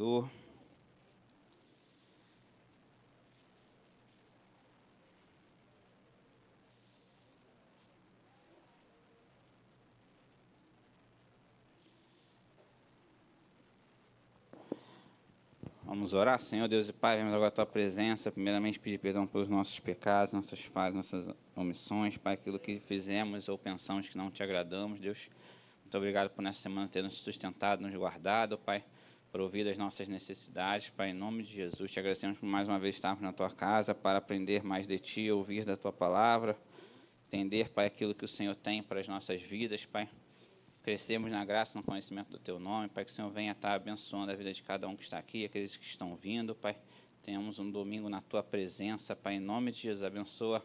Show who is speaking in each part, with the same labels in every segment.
Speaker 1: Salvador. Vamos orar. Senhor Deus e Pai, vemos agora a Tua presença. Primeiramente, pedir perdão pelos nossos pecados, nossas falhas, nossas omissões. Pai, aquilo que fizemos ou pensamos que não Te agradamos. Deus, muito obrigado por nessa semana ter nos sustentado, nos guardado, Pai, por ouvir as nossas necessidades. Pai, em nome de Jesus, Te agradecemos por mais uma vez estarmos na Tua casa para aprender mais de Ti, ouvir da Tua palavra, entender, Pai, aquilo que o Senhor tem para as nossas vidas, Pai. Crescemos na graça e no conhecimento do Teu nome, Pai, que o Senhor venha estar abençoando a vida de cada um que está aqui, aqueles que estão vindo, Pai. Tenhamos um domingo na Tua presença, Pai, em nome de Jesus. Abençoa,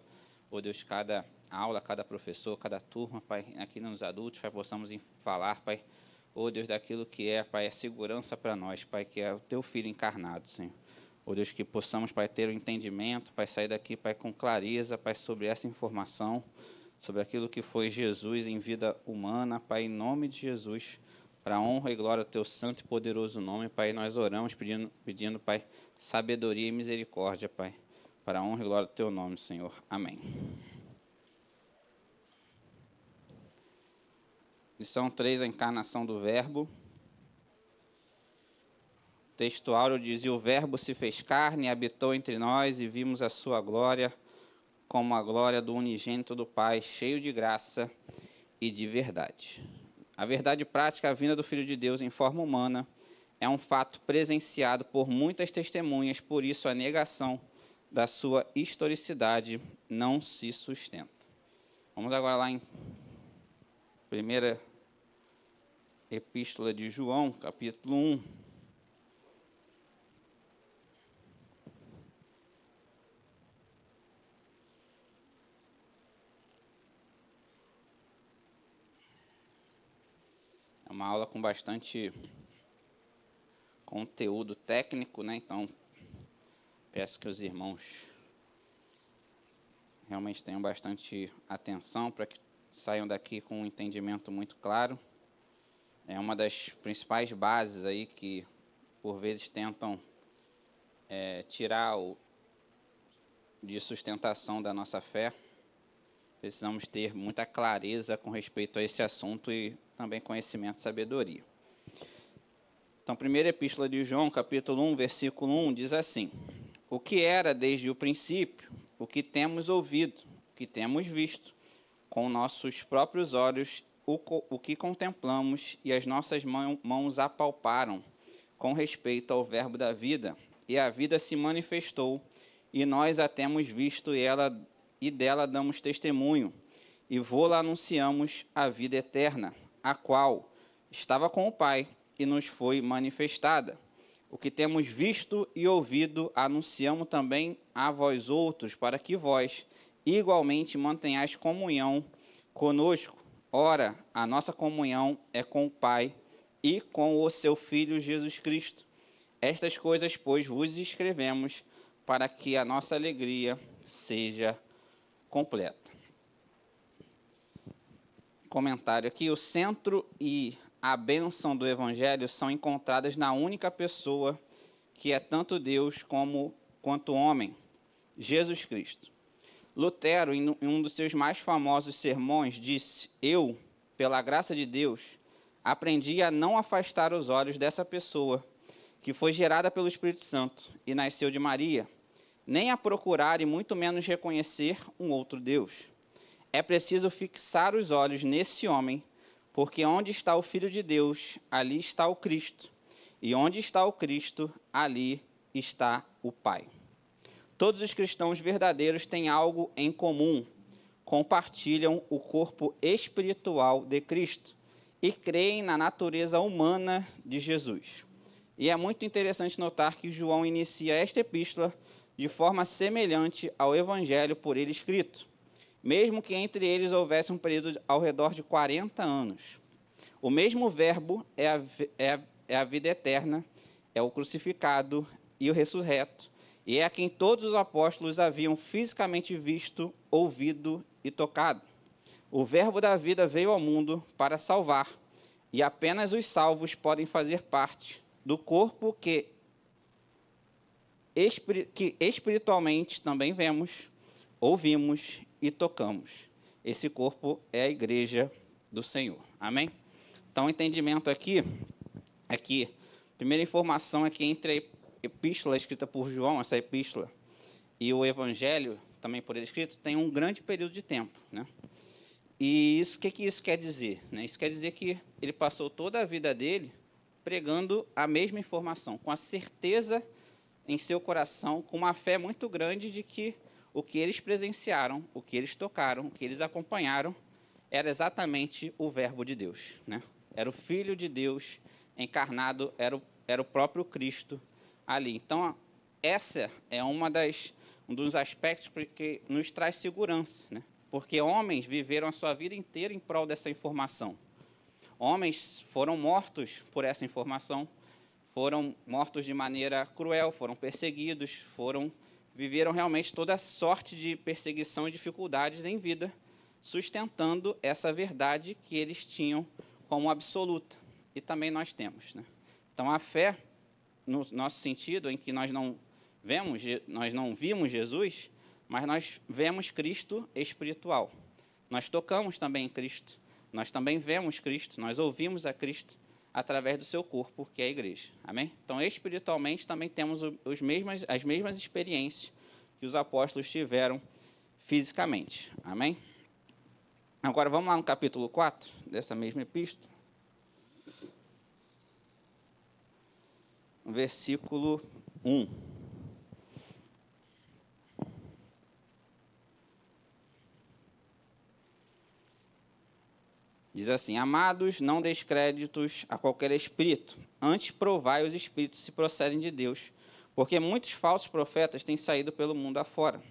Speaker 1: ó Deus, cada aula, cada professor, cada turma, Pai, aqui nos adultos, Pai, possamos falar, Pai, ó Deus, daquilo que é, Pai, a segurança para nós, Pai, que é o Teu Filho encarnado, Senhor. Ó Deus, que possamos, Pai, ter o entendimento, Pai, sair daqui, Pai, com clareza, Pai, sobre essa informação, sobre aquilo que foi Jesus em vida humana, Pai, em nome de Jesus, para a honra e glória do Teu santo e poderoso nome, Pai, nós oramos pedindo, Pai, sabedoria e misericórdia, Pai, para a honra e glória do Teu nome, Senhor. Amém. Lição 3, a encarnação do Verbo. Texto áureo diz: e o Verbo se fez carne e habitou entre nós, e vimos a sua glória, como a glória do unigênito do Pai, cheio de graça e de verdade. A verdade prática, a vinda do Filho de Deus em forma humana, é um fato presenciado por muitas testemunhas, por isso a negação da sua historicidade não se sustenta. Vamos agora lá em primeira epístola de João, capítulo 1. É uma aula com bastante conteúdo técnico, né? Então, peço que os irmãos realmente tenham bastante atenção para que saiam daqui com um entendimento muito claro. É uma das principais bases aí que, por vezes, tentam tirar de sustentação da nossa fé. Precisamos ter muita clareza com respeito a esse assunto e também conhecimento e sabedoria. Então, primeira epístola de João, capítulo 1, versículo 1, diz assim: o que era desde o princípio, o que temos ouvido, o que temos visto, com nossos próprios olhos, o que contemplamos e as nossas mãos apalparam, com respeito ao verbo da vida, e a vida se manifestou, e nós a temos visto, e dela damos testemunho, e vô-la anunciamos a vida eterna, a qual estava com o Pai e nos foi manifestada. O que temos visto e ouvido, anunciamos também a vós outros, para que vós igualmente mantenhais comunhão conosco. Ora, a nossa comunhão é com o Pai e com o seu Filho Jesus Cristo. Estas coisas, pois, vos escrevemos, para que a nossa alegria seja completa. Comentário aqui: o centro e a bênção do Evangelho são encontradas na única pessoa que é tanto Deus quanto homem, Jesus Cristo. Lutero, em um dos seus mais famosos sermões, disse: eu, pela graça de Deus, aprendi a não afastar os olhos dessa pessoa, que foi gerada pelo Espírito Santo e nasceu de Maria, nem a procurar e muito menos reconhecer um outro Deus. É preciso fixar os olhos nesse homem, porque onde está o Filho de Deus, ali está o Cristo. E onde está o Cristo, ali está o Pai. Todos os cristãos verdadeiros têm algo em comum. Compartilham o corpo espiritual de Cristo e creem na natureza humana de Jesus. E é muito interessante notar que João inicia esta epístola de forma semelhante ao Evangelho por ele escrito, mesmo que entre eles houvesse um período ao redor de 40 anos. O mesmo verbo é a vida eterna, é o crucificado e o ressurreto, e é a quem todos os apóstolos haviam fisicamente visto, ouvido e tocado. O verbo da vida veio ao mundo para salvar, e apenas os salvos podem fazer parte do corpo que espiritualmente também vemos, ouvimos e tocamos. Esse corpo é a igreja do Senhor. Amém? Então, o entendimento aqui é que a primeira informação é que entre a epístola escrita por João, essa epístola, e o evangelho, também por ele escrito, tem um grande período de tempo, né? E isso, o que isso quer dizer? Né? Isso quer dizer que ele passou toda a vida dele pregando a mesma informação, com a certeza em seu coração, com uma fé muito grande de que o que eles presenciaram, o que eles tocaram, o que eles acompanharam, era exatamente o Verbo de Deus, né? Era o Filho de Deus encarnado, era o próprio Cristo ali. Então, essa é um dos aspectos que nos traz segurança, né? Porque homens viveram a sua vida inteira em prol dessa informação. Homens foram mortos por essa informação, foram mortos de maneira cruel, foram perseguidos, viveram realmente toda sorte de perseguição e dificuldades em vida, sustentando essa verdade que eles tinham como absoluta. E também nós temos, né? Então, a fé, no nosso sentido, em que nós não vimos Jesus, mas nós vemos Cristo espiritual. Nós tocamos também em Cristo, nós também vemos Cristo, nós ouvimos a Cristo através do seu corpo, que é a igreja. Amém? Então, espiritualmente, também temos as mesmas experiências que os apóstolos tiveram fisicamente. Amém? Agora, vamos lá no capítulo 4 dessa mesma epístola. Versículo 1. Diz assim: Amados, não deis créditos a qualquer espírito, antes provai os espíritos se procedem de Deus, porque muitos falsos profetas têm saído pelo mundo fora.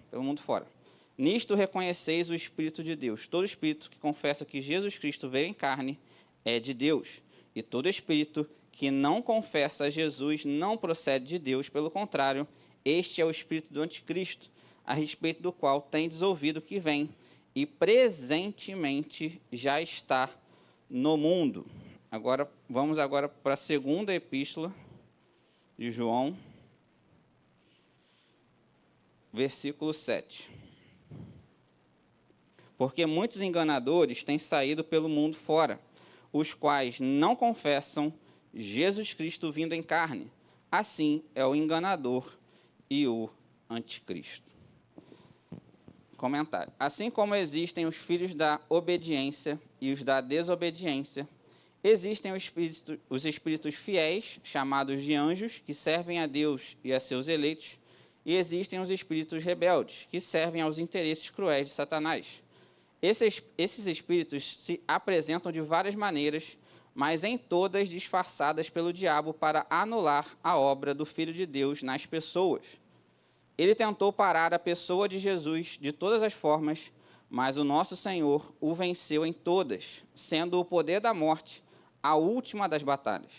Speaker 1: Nisto reconheceis o Espírito de Deus. Todo espírito que confessa que Jesus Cristo veio em carne é de Deus, e todo espírito que não confessa a Jesus não procede de Deus, pelo contrário, este é o espírito do anticristo, a respeito do qual tendes ouvido que vem, e presentemente já está no mundo. Vamos para a segunda epístola de João, versículo 7. Porque muitos enganadores têm saído pelo mundo fora, os quais não confessam Jesus Cristo vindo em carne. Assim é o enganador e o anticristo. Comentário. Assim como existem os filhos da obediência e os da desobediência, existem os espíritos fiéis, chamados de anjos, que servem a Deus e a seus eleitos, e existem os espíritos rebeldes, que servem aos interesses cruéis de Satanás. Esses espíritos se apresentam de várias maneiras, mas em todas disfarçadas pelo diabo para anular a obra do Filho de Deus nas pessoas. Ele tentou parar a pessoa de Jesus de todas as formas, mas o nosso Senhor o venceu em todas, sendo o poder da morte a última das batalhas.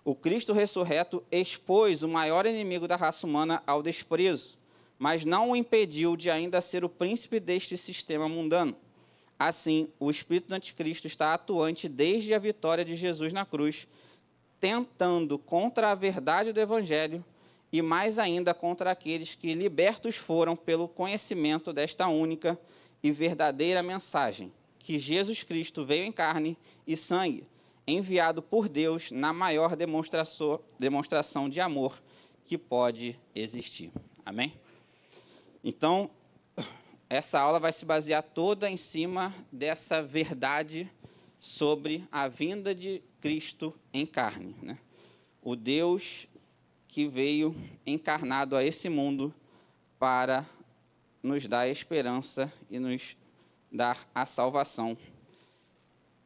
Speaker 1: O Cristo ressurreto expôs o maior inimigo da raça humana ao desprezo, mas não o impediu de ainda ser o príncipe deste sistema mundano. Assim, o espírito do anticristo está atuante desde a vitória de Jesus na cruz, tentando contra a verdade do evangelho e mais ainda contra aqueles que libertos foram pelo conhecimento desta única e verdadeira mensagem, que Jesus Cristo veio em carne e sangue, enviado por Deus na maior demonstração de amor que pode existir. Amém? Então, essa aula vai se basear toda em cima dessa verdade sobre a vinda de Cristo em carne, né? O Deus que veio encarnado a esse mundo para nos dar a esperança e nos dar a salvação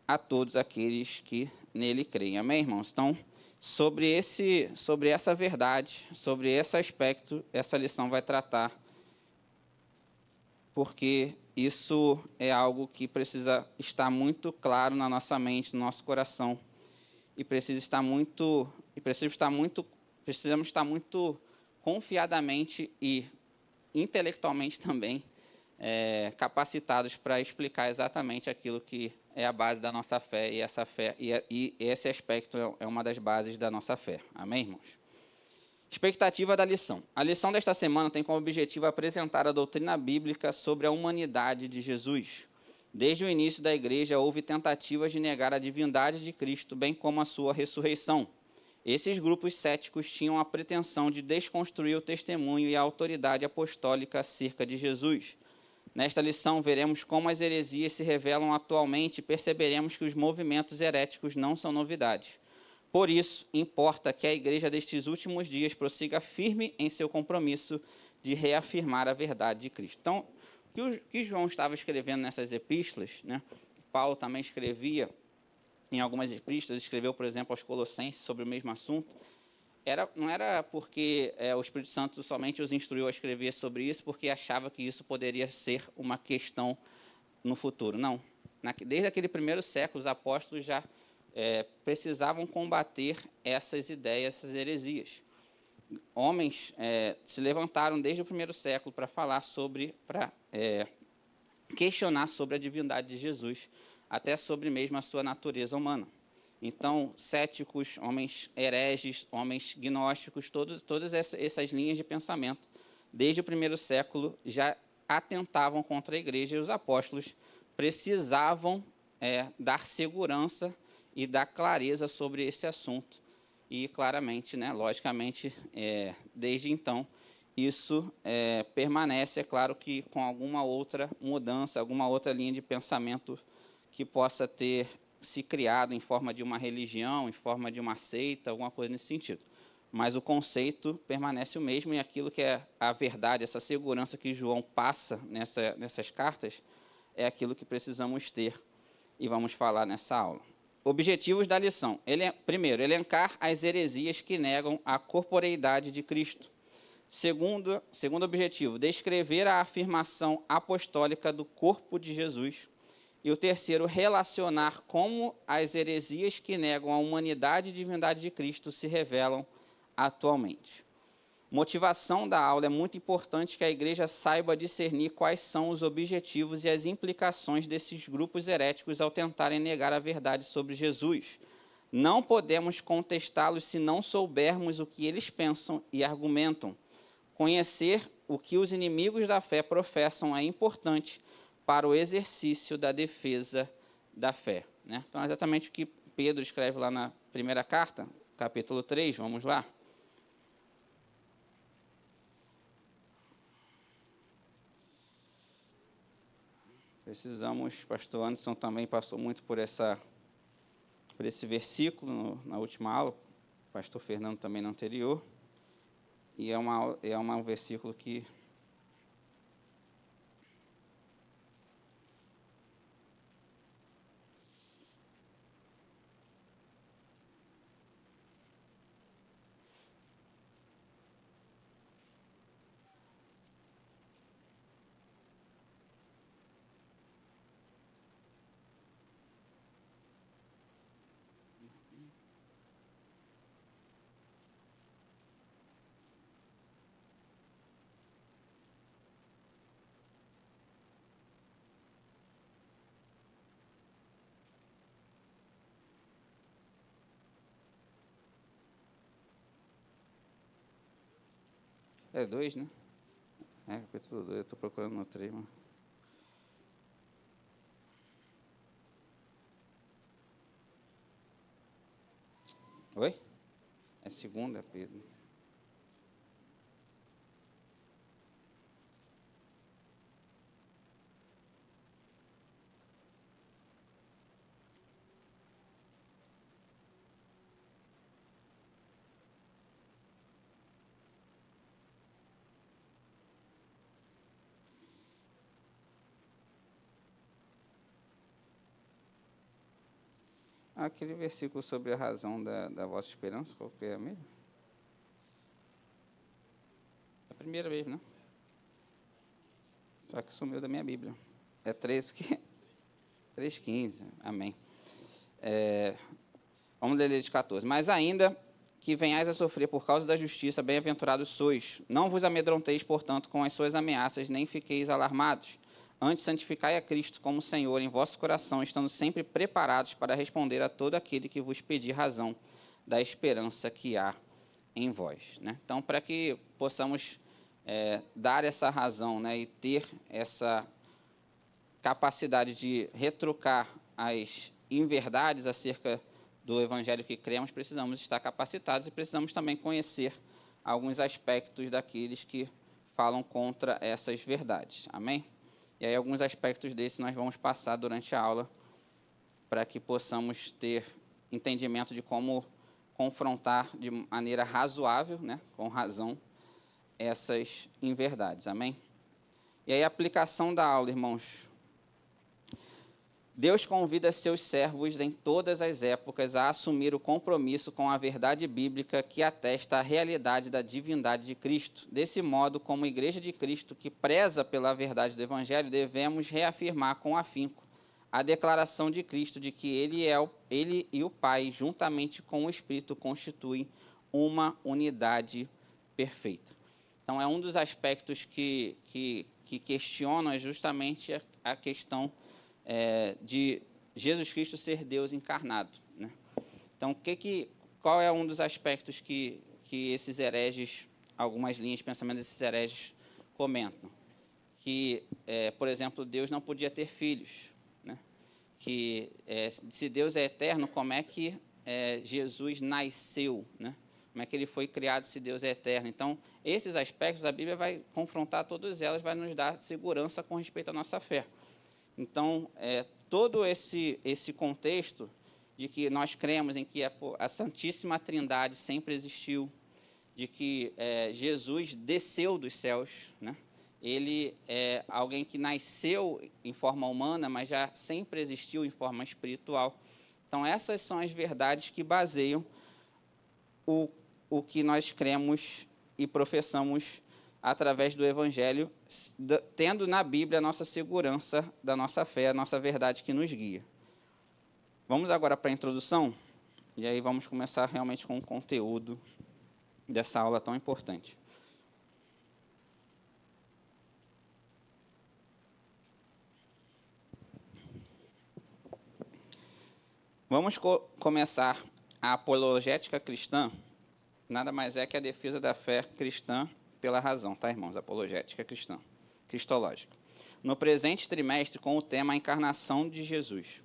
Speaker 1: a todos aqueles que nele creem. Amém, irmãos? Então, sobre essa verdade, sobre esse aspecto, essa lição vai tratar, porque isso é algo que precisa estar muito claro na nossa mente, no nosso coração, e precisamos estar muito confiadamente e intelectualmente também capacitados para explicar exatamente aquilo que é a base da nossa fé, e essa fé e esse aspecto é uma das bases da nossa fé. Amém, irmãos? Expectativa da lição. A lição desta semana tem como objetivo apresentar a doutrina bíblica sobre a humanidade de Jesus. Desde o início da igreja, houve tentativas de negar a divindade de Cristo, bem como a sua ressurreição. Esses grupos céticos tinham a pretensão de desconstruir o testemunho e a autoridade apostólica acerca de Jesus. Nesta lição, veremos como as heresias se revelam atualmente e perceberemos que os movimentos heréticos não são novidades. Por isso, importa que a igreja destes últimos dias prossiga firme em seu compromisso de reafirmar a verdade de Cristo. Então, o que João estava escrevendo nessas epístolas, né? Paulo também escrevia em algumas epístolas, escreveu, por exemplo, aos Colossenses sobre o mesmo assunto, não era porque o Espírito Santo somente os instruiu a escrever sobre isso, porque achava que isso poderia ser uma questão no futuro. Não. Desde aquele primeiro século, os apóstolos já precisavam combater essas ideias, essas heresias. Homens se levantaram desde o primeiro século para falar para questionar sobre a divindade de Jesus, até sobre mesmo a sua natureza humana. Então, céticos, homens hereges, homens gnósticos, todas essas linhas de pensamento, desde o primeiro século, já atentavam contra a igreja, e os apóstolos precisavam dar segurança e dar clareza sobre esse assunto. E, claramente, né, logicamente, desde então, isso permanece, é claro que com alguma outra mudança, alguma outra linha de pensamento que possa ter se criado em forma de uma religião, em forma de uma seita, alguma coisa nesse sentido. Mas o conceito permanece o mesmo, e aquilo que é a verdade, essa segurança que João passa nessas cartas, é aquilo que precisamos ter, e vamos falar nessa aula. Objetivos da lição. Primeiro, elencar as heresias que negam a corporeidade de Cristo. Segundo objetivo, descrever a afirmação apostólica do corpo de Jesus. E o terceiro, relacionar como as heresias que negam a humanidade e divindade de Cristo se revelam atualmente. Motivação da aula: é muito importante que a igreja saiba discernir quais são os objetivos e as implicações desses grupos heréticos ao tentarem negar a verdade sobre Jesus. Não podemos contestá-los se não soubermos o que eles pensam e argumentam. Conhecer o que os inimigos da fé professam é importante para o exercício da defesa da fé. Né? Então, é exatamente o que Pedro escreve lá na primeira carta, capítulo 3, vamos lá. Precisamos, pastor Anderson também passou muito por esse versículo na última aula, pastor Fernando também no anterior, e é um versículo que é 2, né? Capítulo 2, eu estou procurando no 3, mas... Oi? É 2, Pedro. Aquele versículo sobre a razão da vossa esperança, qual que é mesmo? É a primeira vez, né? Só que sumiu da minha Bíblia. É 3,15, amém. Vamos ler de 14. Mas ainda que venhais a sofrer por causa da justiça, bem-aventurados sois. Não vos amedronteis, portanto, com as suas ameaças, nem fiqueis alarmados. Antes, santificai a Cristo como Senhor em vosso coração, estando sempre preparados para responder a todo aquele que vos pedir razão da esperança que há em vós. Né? Então, para que possamos dar essa razão, né, e ter essa capacidade de retrucar as inverdades acerca do evangelho que cremos, precisamos estar capacitados e precisamos também conhecer alguns aspectos daqueles que falam contra essas verdades. Amém? E aí alguns aspectos desses nós vamos passar durante a aula para que possamos ter entendimento de como confrontar de maneira razoável, né, com razão, essas inverdades. Amém? E aí a aplicação da aula, irmãos. Deus convida seus servos em todas as épocas a assumir o compromisso com a verdade bíblica que atesta a realidade da divindade de Cristo. Desse modo, como Igreja de Cristo, que preza pela verdade do Evangelho, devemos reafirmar com afinco a declaração de Cristo de que Ele e o Pai, juntamente com o Espírito, constituem uma unidade perfeita. Então, é um dos aspectos que questionam justamente a questão de Jesus Cristo ser Deus encarnado. Né? Então, qual é um dos aspectos que esses hereges, algumas linhas de pensamento desses hereges comentam? Que, por exemplo, Deus não podia ter filhos. Né? Que, se Deus é eterno, como é que Jesus nasceu? Né? Como é que ele foi criado se Deus é eterno? Então, esses aspectos a Bíblia vai confrontar todas elas, vai nos dar segurança com respeito à nossa fé. Então, todo esse contexto de que nós cremos em que a Santíssima Trindade sempre existiu, de que Jesus desceu dos céus, né? Ele é alguém que nasceu em forma humana, mas já sempre existiu em forma espiritual. Então, essas são as verdades que baseiam o que nós cremos e professamos através do Evangelho, tendo na Bíblia a nossa segurança da nossa fé, a nossa verdade que nos guia. Vamos agora para a introdução, e aí vamos começar realmente com o conteúdo dessa aula tão importante. Vamos começar a apologética cristã, nada mais é que a defesa da fé cristã pela razão, tá, irmãos? Apologética cristã, cristológica. No presente trimestre, com o tema A Encarnação de Jesus,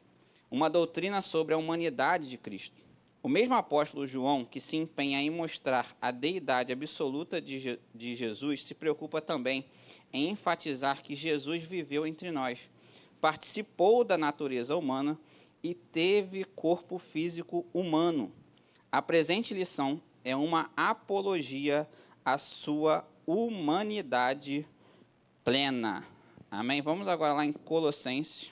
Speaker 1: uma doutrina sobre a humanidade de Cristo. O mesmo apóstolo João, que se empenha em mostrar a deidade absoluta de Jesus, se preocupa também em enfatizar que Jesus viveu entre nós, participou da natureza humana e teve corpo físico humano. A presente lição é uma apologia à sua humanidade plena. Amém? Vamos agora lá em Colossenses.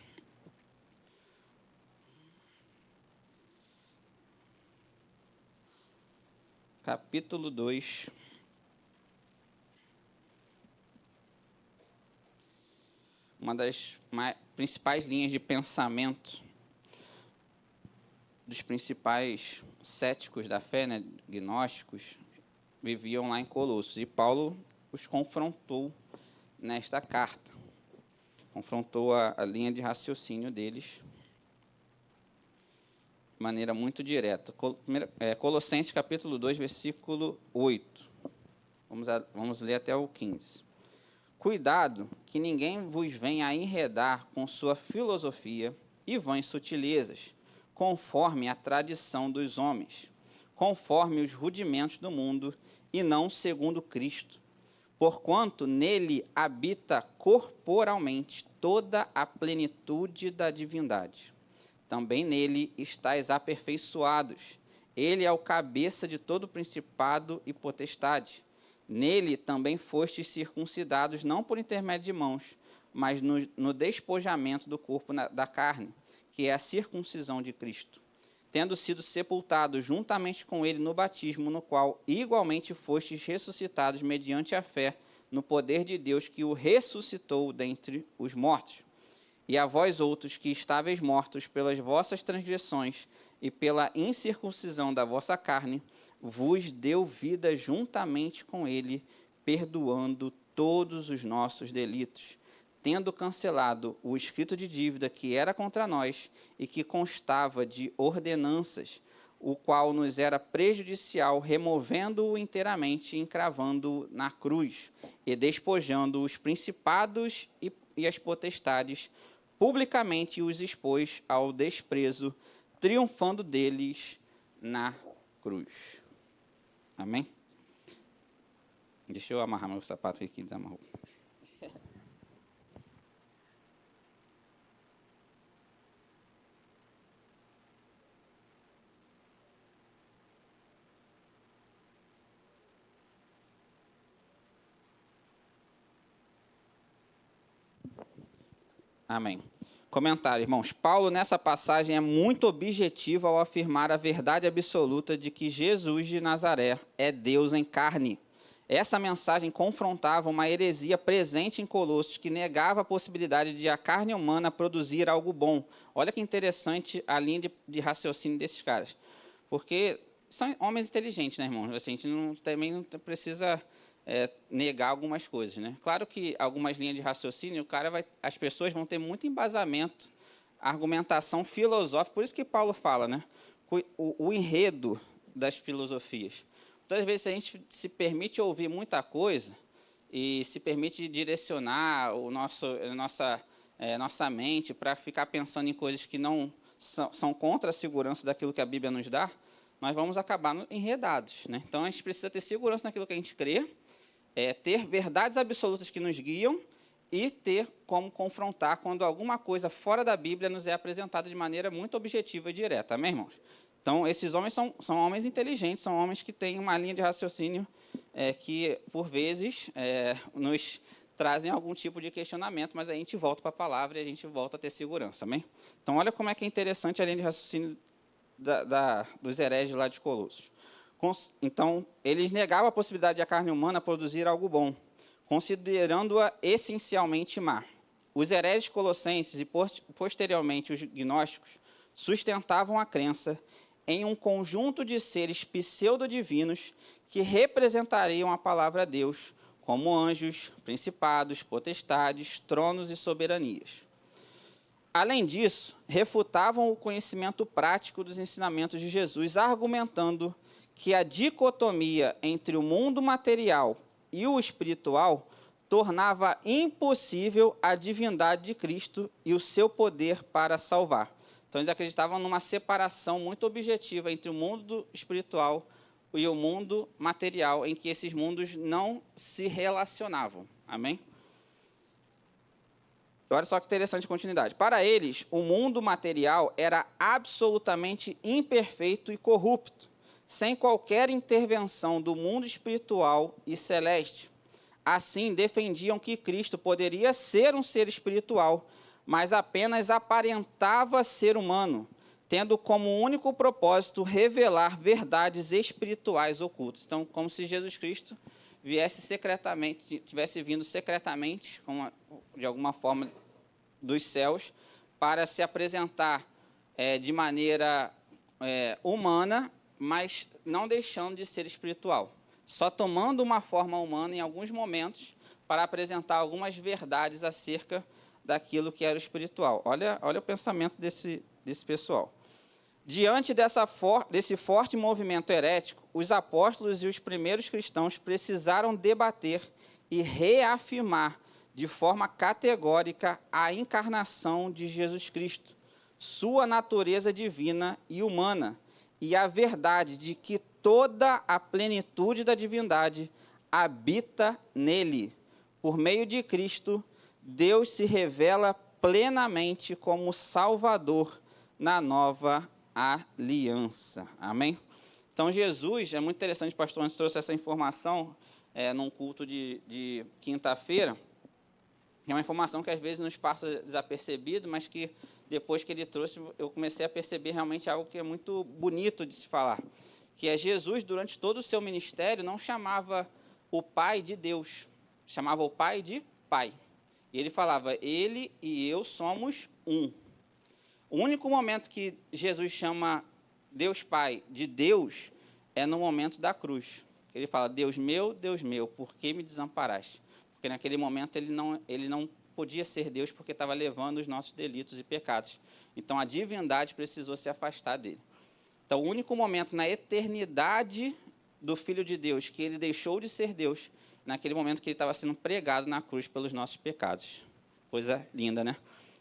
Speaker 1: Capítulo 2. Uma das principais linhas de pensamento dos principais céticos da fé, né, gnósticos, viviam lá em Colossos. E Paulo os confrontou nesta carta. Confrontou a linha de raciocínio deles de maneira muito direta. Colossenses capítulo 2, versículo 8. Vamos ler até o 15. Cuidado que ninguém vos venha a enredar com sua filosofia e vãs sutilezas, conforme a tradição dos homens, conforme os rudimentos do mundo, e não segundo Cristo. Porquanto nele habita corporalmente toda a plenitude da divindade. Também nele estáis aperfeiçoados. Ele é o cabeça de todo principado e potestade. Nele também fostes circuncidados, não por intermédio de mãos, mas no despojamento do corpo da carne, que é a circuncisão de Cristo, tendo sido sepultados juntamente com ele no batismo, no qual igualmente fostes ressuscitados mediante a fé no poder de Deus que o ressuscitou dentre os mortos. E a vós outros que estáveis mortos pelas vossas transgressões e pela incircuncisão da vossa carne, vos deu vida juntamente com ele, perdoando todos os nossos delitos, tendo cancelado o escrito de dívida que era contra nós e que constava de ordenanças, o qual nos era prejudicial, removendo-o inteiramente, encravando-o na cruz, e despojando os principados e as potestades, publicamente os expôs ao desprezo, triunfando deles na cruz. Amém? Deixa eu amarrar meu sapato aqui, desamarrou. Amém. Comentário, irmãos. Paulo, nessa passagem, é muito objetivo ao afirmar a verdade absoluta de que Jesus de Nazaré é Deus em carne. Essa mensagem confrontava uma heresia presente em Colossos, que negava a possibilidade de a carne humana produzir algo bom. Olha que interessante a linha de raciocínio desses caras. Porque são homens inteligentes, né, irmãos? Assim, a gente também não precisa negar algumas coisas, né? Claro que algumas linhas de raciocínio, as pessoas vão ter muito embasamento, argumentação filosófica, por isso que Paulo fala, né? O enredo das filosofias. Muitas vezes a gente se permite ouvir muita coisa e se permite direcionar nossa mente para ficar pensando em coisas que não são contra a segurança daquilo que a Bíblia nos dá, nós vamos acabar enredados, né? Então, a gente precisa ter segurança naquilo que a gente crê, ter verdades absolutas que nos guiam e ter como confrontar quando alguma coisa fora da Bíblia nos é apresentada de maneira muito objetiva e direta. Amém, irmãos? Então, esses homens são homens inteligentes, são homens que têm uma linha de raciocínio que, por vezes, nos trazem algum tipo de questionamento, mas a gente volta para a palavra e a gente volta a ter segurança. Amém? Então, olha como é que é interessante a linha de raciocínio dos hereges lá de Colossos. Então, eles negavam a possibilidade de a carne humana produzir algo bom, considerando-a essencialmente má. Os hereges colossenses e, posteriormente, os gnósticos sustentavam a crença em um conjunto de seres pseudodivinos que representariam a palavra a Deus, como anjos, principados, potestades, tronos e soberanias. Além disso, refutavam o conhecimento prático dos ensinamentos de Jesus, argumentando que a dicotomia entre o mundo material e o espiritual tornava impossível a divindade de Cristo e o seu poder para salvar. Então, eles acreditavam numa separação muito objetiva entre o mundo espiritual e o mundo material, em que esses mundos não se relacionavam. Amém? Olha só que interessante a continuidade. Para eles, o mundo material era absolutamente imperfeito e corrupto, sem qualquer intervenção do mundo espiritual e celeste. Assim, defendiam que Cristo poderia ser um ser espiritual, mas apenas aparentava ser humano, tendo como único propósito revelar verdades espirituais ocultas. Então, como se Jesus Cristo viesse secretamente, tivesse vindo secretamente, de alguma forma, dos céus, para se apresentar de maneira humana, mas não deixando de ser espiritual, só tomando uma forma humana em alguns momentos para apresentar algumas verdades acerca daquilo que era espiritual. Olha o pensamento desse pessoal. Diante desse forte movimento herético, os apóstolos e os primeiros cristãos precisaram debater e reafirmar de forma categórica a encarnação de Jesus Cristo, sua natureza divina e humana, e a verdade de que toda a plenitude da divindade habita nele. Por meio de Cristo, Deus se revela plenamente como Salvador na nova aliança. Amém? Então, Jesus, é muito interessante, o pastor Antes trouxe essa informação num culto de quinta-feira, é uma informação que às vezes nos passa desapercebido, mas que depois que ele trouxe, eu comecei a perceber realmente algo que é muito bonito de se falar, que é Jesus, durante todo o seu ministério, não chamava o Pai de Deus, chamava o Pai de Pai. E ele falava, ele e eu somos um. O único momento que Jesus chama Deus Pai de Deus é no momento da cruz. Ele fala, Deus meu, por que me desamparaste? Porque naquele momento ele não podia ser Deus porque estava levando os nossos delitos e pecados. Então, a divindade precisou se afastar dele. Então, o único momento na eternidade do Filho de Deus que ele deixou de ser Deus, naquele momento que ele estava sendo pregado na cruz pelos nossos pecados. Coisa linda, né?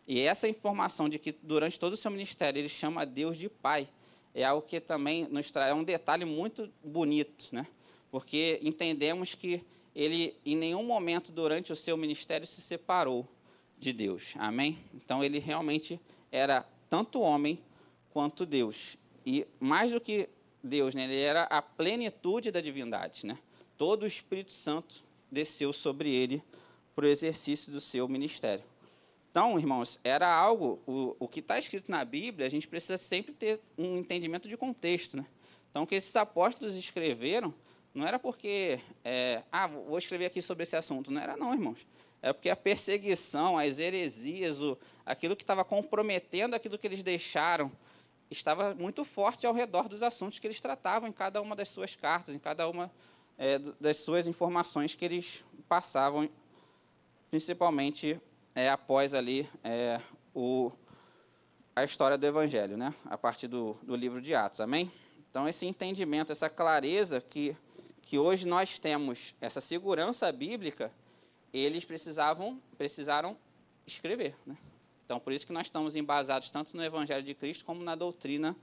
Speaker 1: E essa informação de que durante todo o seu ministério ele chama Deus de Pai, é algo que também nos traz, é um detalhe muito bonito, né? Porque entendemos que ele, em nenhum momento durante o seu ministério, se separou de Deus. Amém? Então, ele realmente era tanto homem quanto Deus. E mais do que Deus, né? Ele era a plenitude da divindade, né? Todo o Espírito Santo desceu sobre ele para o exercício do seu ministério. Então, irmãos, era algo, o que está escrito na Bíblia, a gente precisa sempre ter um entendimento de contexto, né? Então, o que esses apóstolos escreveram, não era porque, vou escrever aqui sobre esse assunto. Não era não, irmãos. Era porque a perseguição, as heresias, aquilo que estava comprometendo aquilo que eles deixaram, estava muito forte ao redor dos assuntos que eles tratavam em cada uma das suas cartas, em cada uma das suas informações que eles passavam, principalmente após ali a história do Evangelho, né? A partir do livro de Atos, amém? Então, esse entendimento, essa clareza que hoje nós temos, essa segurança bíblica, eles precisaram escrever, né? Então, por isso que nós estamos embasados tanto no Evangelho de Cristo como na doutrina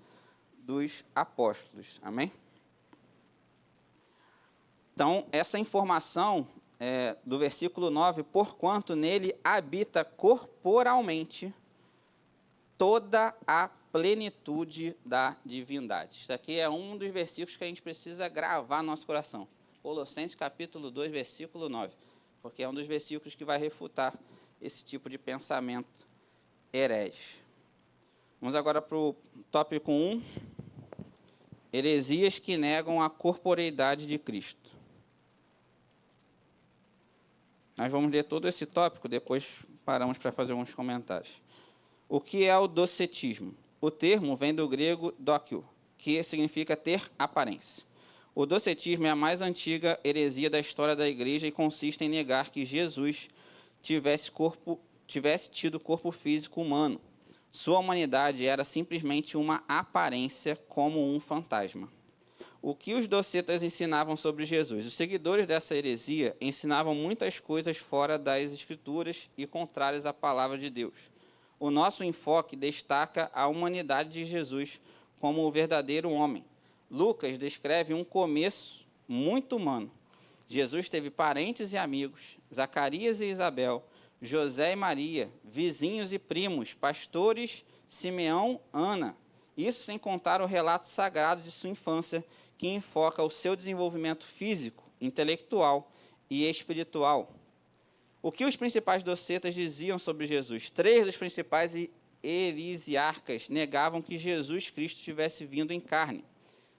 Speaker 1: dos apóstolos, amém? Então, essa informação do versículo 9, porquanto nele habita corporalmente toda a plenitude da divindade. Isso aqui é um dos versículos que a gente precisa gravar no nosso coração. Colossenses capítulo 2, versículo 9, porque é um dos versículos que vai refutar esse tipo de pensamento herege. Vamos agora para o tópico 1, heresias que negam a corporeidade de Cristo. Nós vamos ler todo esse tópico, depois paramos para fazer alguns comentários. O que é o docetismo? O termo vem do grego dokio, que significa ter aparência. O docetismo é a mais antiga heresia da história da igreja e consiste em negar que Jesus tivesse tido corpo físico humano. Sua humanidade era simplesmente uma aparência como um fantasma. O que os docetas ensinavam sobre Jesus? Os seguidores dessa heresia ensinavam muitas coisas fora das Escrituras e contrárias à palavra de Deus. O nosso enfoque destaca a humanidade de Jesus como o verdadeiro homem. Lucas descreve um começo muito humano. Jesus teve parentes e amigos, Zacarias e Isabel, José e Maria, vizinhos e primos, pastores, Simeão, Ana. Isso sem contar o relato sagrado de sua infância, que enfoca o seu desenvolvimento físico, intelectual e espiritual. O que os principais docetas diziam sobre Jesus? 3 dos principais heresiarcas negavam que Jesus Cristo tivesse vindo em carne.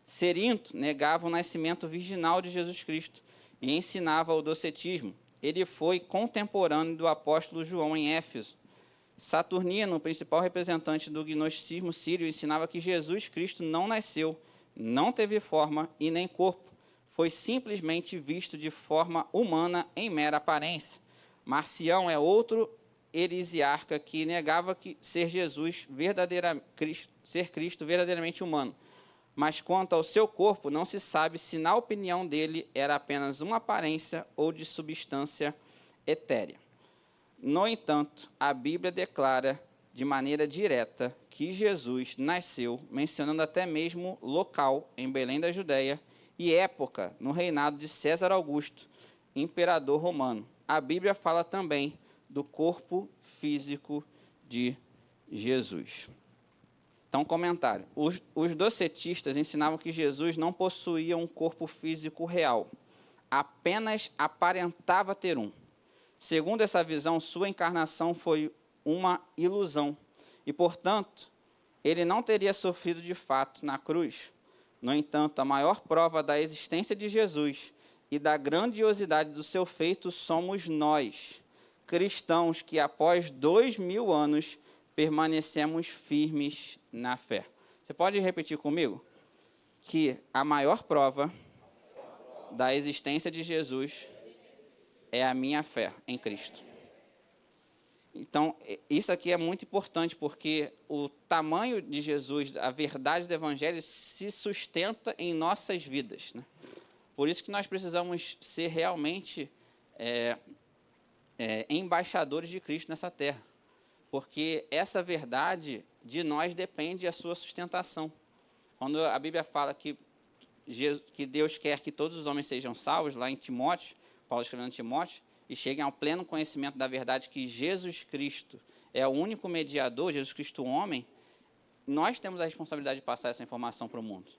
Speaker 1: Cerinto negava o nascimento virginal de Jesus Cristo e ensinava o docetismo. Ele foi contemporâneo do apóstolo João em Éfeso. Saturnino, o principal representante do gnosticismo sírio, ensinava que Jesus Cristo não nasceu, não teve forma e nem corpo. Foi simplesmente visto de forma humana em mera aparência. Marcião é outro heresiarca que negava que ser Cristo verdadeiramente humano. Mas quanto ao seu corpo, não se sabe se, na opinião dele, era apenas uma aparência ou de substância etérea. No entanto, a Bíblia declara de maneira direta que Jesus nasceu, mencionando até mesmo local, em Belém da Judéia, e época, no reinado de César Augusto, imperador romano. A Bíblia fala também do corpo físico de Jesus. Então, comentário. Os docetistas ensinavam que Jesus não possuía um corpo físico real, apenas aparentava ter um. Segundo essa visão, sua encarnação foi uma ilusão e, portanto, ele não teria sofrido de fato na cruz. No entanto, a maior prova da existência de Jesus e da grandiosidade do seu feito somos nós, cristãos, que após 2000 anos permanecemos firmes na fé. Você pode repetir comigo? Que a maior prova da existência de Jesus é a minha fé em Cristo. Então, isso aqui é muito importante, porque o tamanho de Jesus, a verdade do Evangelho, se sustenta em nossas vidas, né? Por isso que nós precisamos ser realmente embaixadores de Cristo nessa terra, porque essa verdade de nós depende a sua sustentação. Quando a Bíblia fala que Deus quer que todos os homens sejam salvos, lá em Timóteo, Paulo escrevendo em Timóteo, e cheguem ao pleno conhecimento da verdade que Jesus Cristo é o único mediador, Jesus Cristo homem, nós temos a responsabilidade de passar essa informação para o mundo.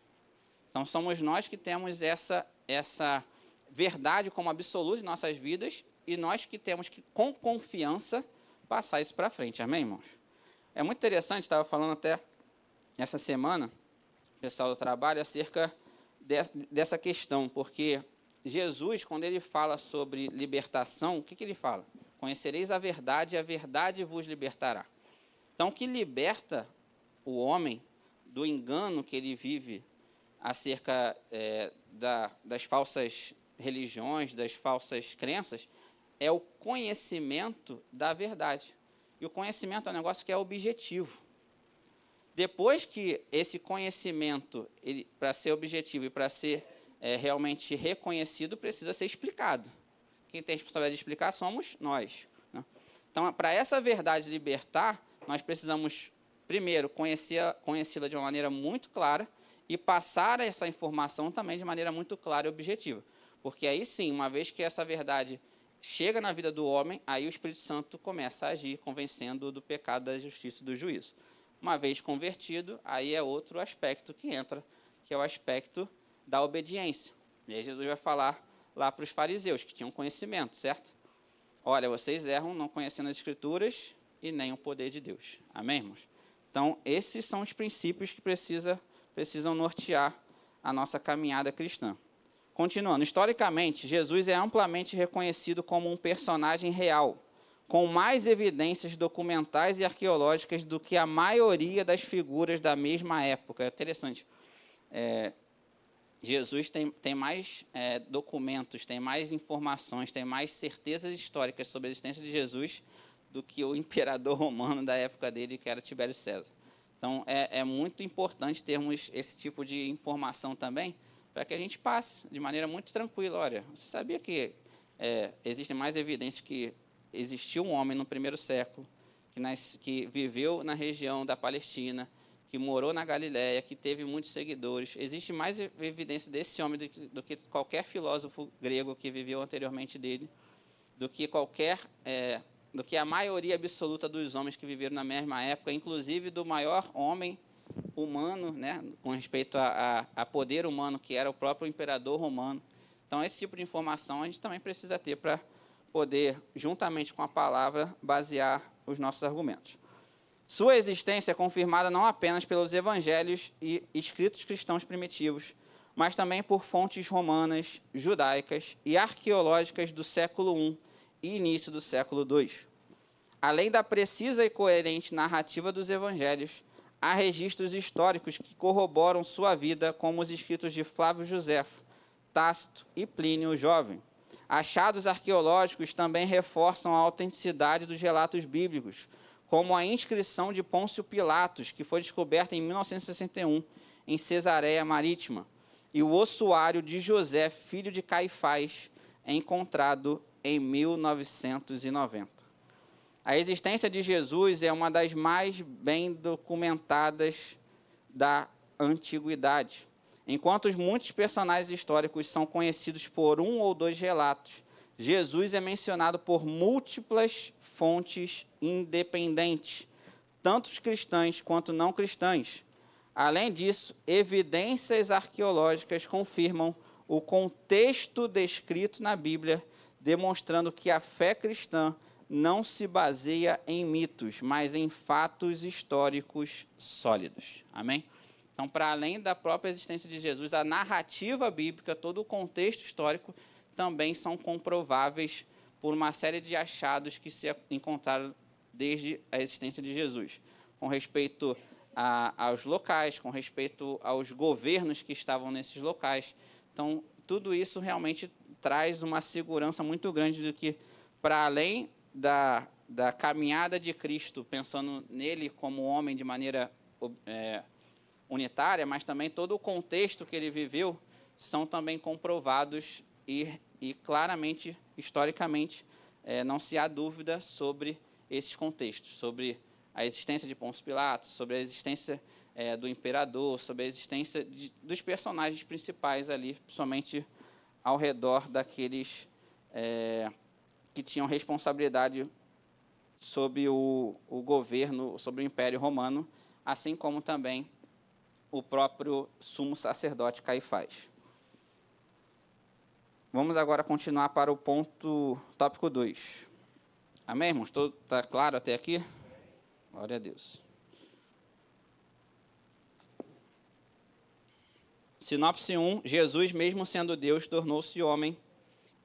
Speaker 1: Então, somos nós que temos essa verdade como absoluta em nossas vidas e nós que temos que, com confiança, passar isso para frente. Amém, irmãos? É muito interessante, estava falando até essa semana, pessoal do trabalho, acerca dessa questão, porque Jesus, quando ele fala sobre libertação, o que ele fala? Conhecereis a verdade vos libertará. Então, o que liberta o homem do engano que ele vive acerca das falsas religiões, das falsas crenças, é o conhecimento da verdade. E o conhecimento é um negócio que é objetivo. Depois que esse conhecimento, para ser objetivo e para ser realmente reconhecido, precisa ser explicado. Quem tem a responsabilidade de explicar somos nós, né? Então, para essa verdade libertar, nós precisamos, primeiro, conhecê-la de uma maneira muito clara e passar essa informação também de maneira muito clara e objetiva. Porque aí sim, uma vez que essa verdade chega na vida do homem, aí o Espírito Santo começa a agir, convencendo do pecado, da justiça e do juízo. Uma vez convertido, aí é outro aspecto que entra, que é o aspecto da obediência. E aí Jesus vai falar lá para os fariseus, que tinham conhecimento, certo? Olha, vocês erram não conhecendo as Escrituras e nem o poder de Deus. Amém, irmãos? Então, esses são os princípios que precisam nortear a nossa caminhada cristã. Continuando, historicamente, Jesus é amplamente reconhecido como um personagem real, com mais evidências documentais e arqueológicas do que a maioria das figuras da mesma época. É interessante. Jesus tem mais documentos, tem mais informações, tem mais certezas históricas sobre a existência de Jesus do que o imperador romano da época dele, que era Tibério César. Então, é muito importante termos esse tipo de informação também, para que a gente passe de maneira muito tranquila. Olha, você sabia que existem mais evidências que existiu um homem no primeiro século, que viveu na região da Palestina, que morou na Galiléia, que teve muitos seguidores. Existe mais evidência desse homem do que qualquer filósofo grego que viveu anteriormente dele, do que a maioria absoluta dos homens que viveram na mesma época, inclusive do maior homem humano, né, com respeito a poder humano, que era o próprio imperador romano. Então, esse tipo de informação a gente também precisa ter para poder, juntamente com a palavra, basear os nossos argumentos. Sua existência é confirmada não apenas pelos evangelhos e escritos cristãos primitivos, mas também por fontes romanas, judaicas e arqueológicas do século I e início do século II. Além da precisa e coerente narrativa dos evangelhos, há registros históricos que corroboram sua vida, como os escritos de Flávio Josefo, Tácito e Plínio o Jovem. Achados arqueológicos também reforçam a autenticidade dos relatos bíblicos, como a inscrição de Pôncio Pilatos, que foi descoberta em 1961, em Cesareia Marítima, e o ossuário de José, filho de Caifás, encontrado em 1990. A existência de Jesus é uma das mais bem documentadas da antiguidade. Enquanto muitos personagens históricos são conhecidos por um ou dois relatos, Jesus é mencionado por múltiplas fontes independentes, tanto cristãs quanto não cristãs. Além disso, evidências arqueológicas confirmam o contexto descrito na Bíblia, demonstrando que a fé cristã não se baseia em mitos, mas em fatos históricos sólidos. Amém? Então, para além da própria existência de Jesus, a narrativa bíblica, todo o contexto histórico, também são comprováveis por uma série de achados que se encontraram desde a existência de Jesus, com respeito aos locais, com respeito aos governos que estavam nesses locais. Então, tudo isso realmente traz uma segurança muito grande de que, para além da caminhada de Cristo, pensando nele como homem de maneira unitária, mas também todo o contexto que ele viveu, são também comprovados e claramente, historicamente, não se há dúvida sobre esses contextos, sobre a existência de Pôncio Pilatos, sobre a existência do imperador, sobre a existência dos personagens principais ali, principalmente ao redor daqueles que tinham responsabilidade sobre o governo, sobre o Império Romano, assim como também o próprio sumo sacerdote Caifás. Vamos agora continuar para o tópico 2. Amém, irmãos? Está claro até aqui? Glória a Deus. Sinopse 1, Jesus, mesmo sendo Deus, tornou-se homem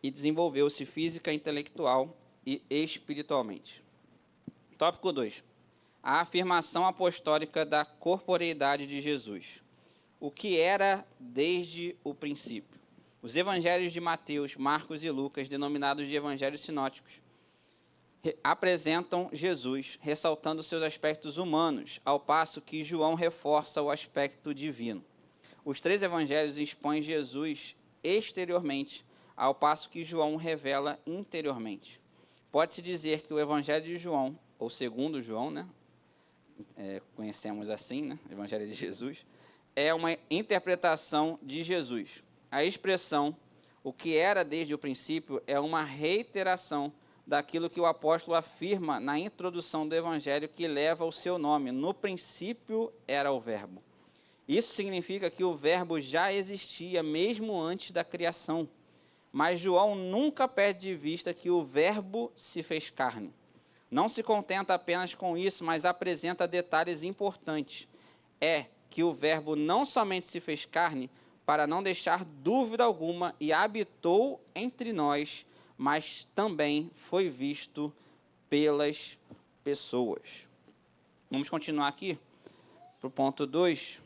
Speaker 1: e desenvolveu-se física, intelectual e espiritualmente. Tópico 2. A afirmação apostólica da corporeidade de Jesus. O que era desde o princípio. Os evangelhos de Mateus, Marcos e Lucas, denominados de evangelhos sinóticos, apresentam Jesus, ressaltando seus aspectos humanos, ao passo que João reforça o aspecto divino. Os três evangelhos expõem Jesus exteriormente, ao passo que João revela interiormente. Pode-se dizer que o evangelho de João, ou segundo João, né? Conhecemos assim, né? Evangelho de Jesus, é uma interpretação de Jesus. A expressão, o que era desde o princípio, é uma reiteração daquilo que o apóstolo afirma na introdução do evangelho que leva o seu nome. No princípio era o verbo. Isso significa que o verbo já existia mesmo antes da criação. Mas João nunca perde de vista que o verbo se fez carne. Não se contenta apenas com isso, mas apresenta detalhes importantes. É que o verbo não somente se fez carne, para não deixar dúvida alguma, e habitou entre nós, mas também foi visto pelas pessoas. Vamos continuar aqui para o ponto 2,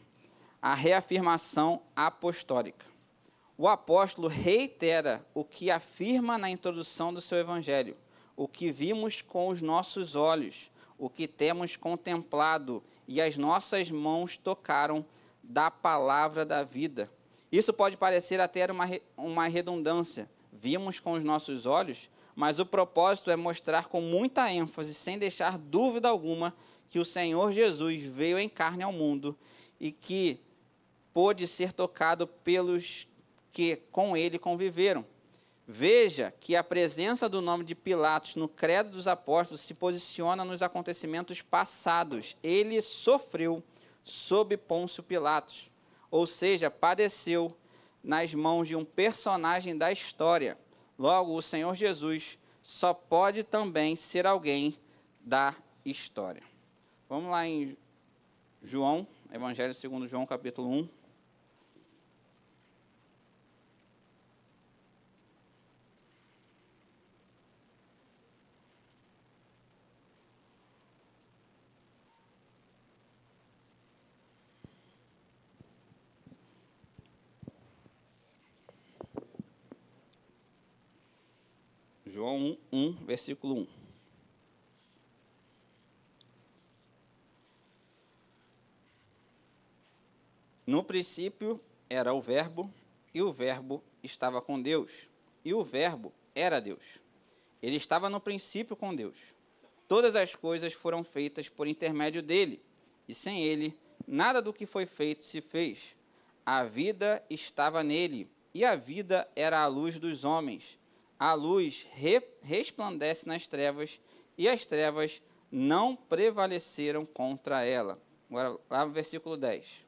Speaker 1: a reafirmação apostólica. O apóstolo reitera o que afirma na introdução do seu evangelho, o que vimos com os nossos olhos, o que temos contemplado e as nossas mãos tocaram da palavra da vida. Isso pode parecer até uma redundância. Vimos com os nossos olhos, mas o propósito é mostrar com muita ênfase, sem deixar dúvida alguma, que o Senhor Jesus veio em carne ao mundo e que pôde ser tocado pelos que com ele conviveram. Veja que a presença do nome de Pilatos no credo dos apóstolos se posiciona nos acontecimentos passados. Ele sofreu sob Pôncio Pilatos, ou seja, padeceu nas mãos de um personagem da história. Logo, o Senhor Jesus só pode também ser alguém da história. Vamos lá em João, Evangelho segundo João, capítulo 1. João 1, versículo 1. No princípio era o Verbo, e o Verbo estava com Deus, e o Verbo era Deus. Ele estava no princípio com Deus. Todas as coisas foram feitas por intermédio dele, e sem ele, nada do que foi feito se fez. A vida estava nele, e a vida era a luz dos homens. A luz resplandece nas trevas, e as trevas não prevaleceram contra ela. Agora, lá no versículo 10.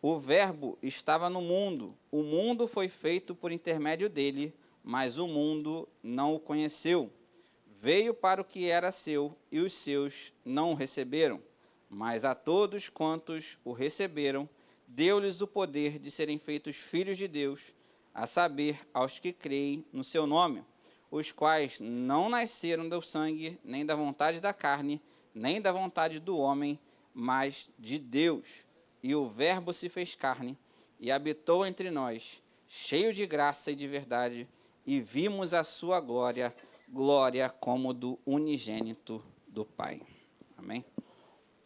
Speaker 1: O Verbo estava no mundo, o mundo foi feito por intermédio dele, mas o mundo não o conheceu. Veio para o que era seu, e os seus não o receberam. Mas a todos quantos o receberam, deu-lhes o poder de serem feitos filhos de Deus, a saber, aos que creem no seu nome, os quais não nasceram do sangue, nem da vontade da carne, nem da vontade do homem, mas de Deus. E o Verbo se fez carne e habitou entre nós, cheio de graça e de verdade, e vimos a sua glória, glória como do unigênito do Pai. Amém?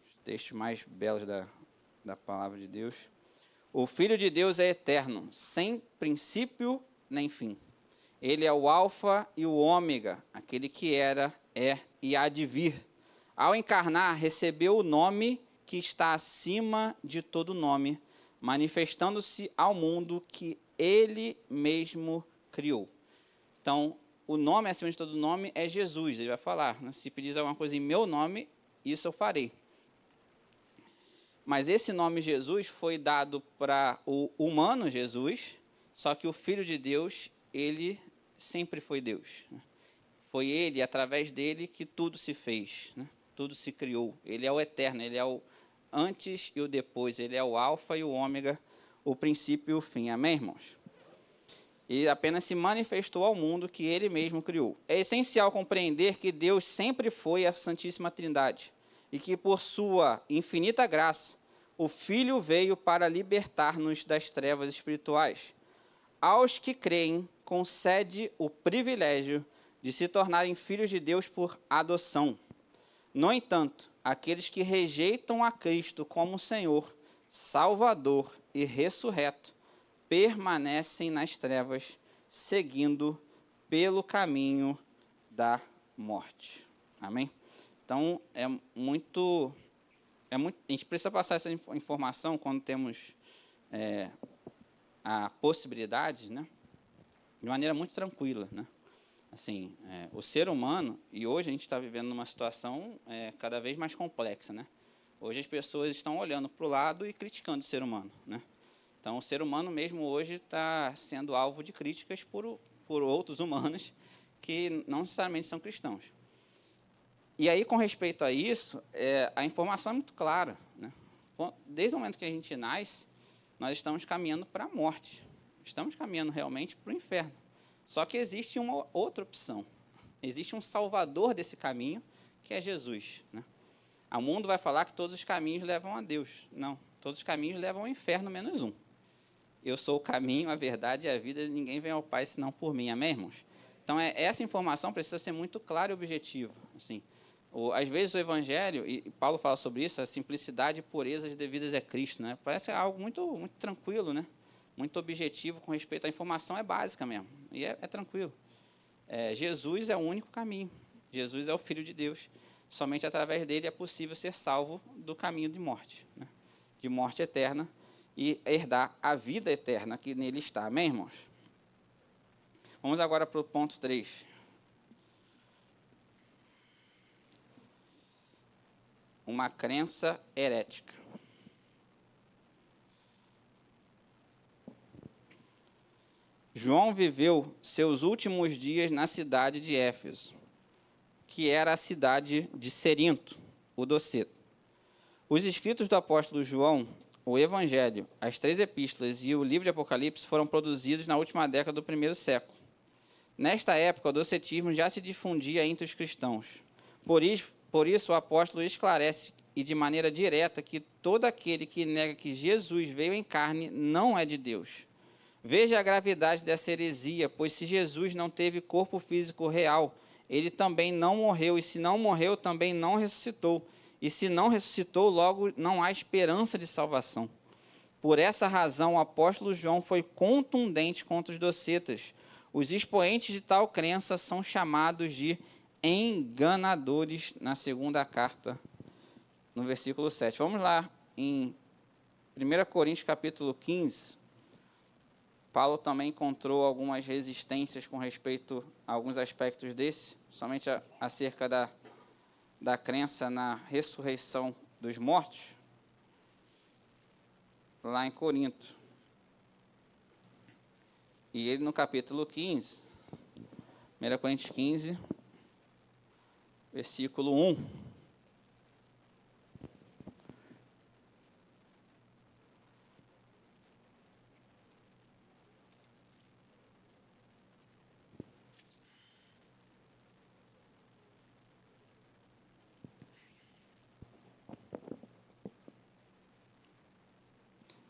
Speaker 1: Os textos mais belos da palavra de Deus. O Filho de Deus é eterno, sem princípio nem fim. Ele é o alfa e o ômega, aquele que era, é e há de vir. Ao encarnar, recebeu o nome que está acima de todo nome, manifestando-se ao mundo que ele mesmo criou. Então, o nome acima de todo nome é Jesus. Ele vai falar, né? Se pedis alguma coisa em meu nome, isso eu farei. Mas esse nome Jesus foi dado para o humano Jesus, só que o Filho de Deus, ele sempre foi Deus. Né? Foi ele, através dele, que tudo se fez, né? Tudo se criou. Ele é o eterno, ele é o antes e o depois, ele é o alfa e o ômega, o princípio e o fim. Amém, irmãos? E apenas se manifestou ao mundo que ele mesmo criou. É essencial compreender que Deus sempre foi a Santíssima Trindade e que, por sua infinita graça, o Filho veio para libertar-nos das trevas espirituais. Aos que creem, concede o privilégio de se tornarem filhos de Deus por adoção. No entanto, aqueles que rejeitam a Cristo como Senhor, Salvador e ressurreto, permanecem nas trevas, seguindo pelo caminho da morte. Amém? Então, a gente precisa passar essa informação quando temos a possibilidade, né, de maneira muito tranquila, né? Assim, o ser humano, e hoje a gente está vivendo numa situação cada vez mais complexa, né? Hoje as pessoas estão olhando para o lado e criticando o ser humano, né? Então, o ser humano mesmo hoje está sendo alvo de críticas por outros humanos que não necessariamente são cristãos. E aí, com respeito a isso, a informação é muito clara, né? Desde o momento que a gente nasce, nós estamos caminhando para a morte. Estamos caminhando realmente para o inferno. Só que existe uma outra opção. Existe um salvador desse caminho, que é Jesus, né? O mundo vai falar que todos os caminhos levam a Deus. Não, todos os caminhos levam ao inferno, menos um. Eu sou o caminho, a verdade e a vida, e ninguém vem ao Pai senão por mim. Amém, irmãos? Então, essa informação precisa ser muito clara e objetiva. Assim, às vezes o Evangelho, e Paulo fala sobre isso, a simplicidade e pureza devidas a Cristo, né? Parece algo muito, muito tranquilo, né? Muito objetivo com respeito à informação, é básica mesmo, e é tranquilo. Jesus é o único caminho, Jesus é o Filho de Deus, somente através dele é possível ser salvo do caminho de morte, né? De morte eterna, e herdar a vida eterna que nele está. Amém, irmãos? Vamos agora para o ponto 3. Uma crença herética. João viveu seus últimos dias na cidade de Éfeso, que era a cidade de Cerinto, o doceto. Os escritos do apóstolo João, o Evangelho, as 3 epístolas e o livro de Apocalipse foram produzidos na última década do 1º século. Nesta época, o docetismo já se difundia entre os cristãos. Por isso, o apóstolo esclarece, e de maneira direta, que todo aquele que nega que Jesus veio em carne não é de Deus. Veja a gravidade dessa heresia, pois se Jesus não teve corpo físico real, ele também não morreu, e se não morreu, também não ressuscitou. E se não ressuscitou, logo não há esperança de salvação. Por essa razão, o apóstolo João foi contundente contra os docetas. Os expoentes de tal crença são chamados de enganadores, na segunda carta, no versículo 7. Vamos lá, em 1 Coríntios capítulo 15, Paulo também encontrou algumas resistências com respeito a alguns aspectos desse, somente acerca da crença na ressurreição dos mortos, lá em Corinto. E ele no capítulo 15, 1 Coríntios 15, versículo 1.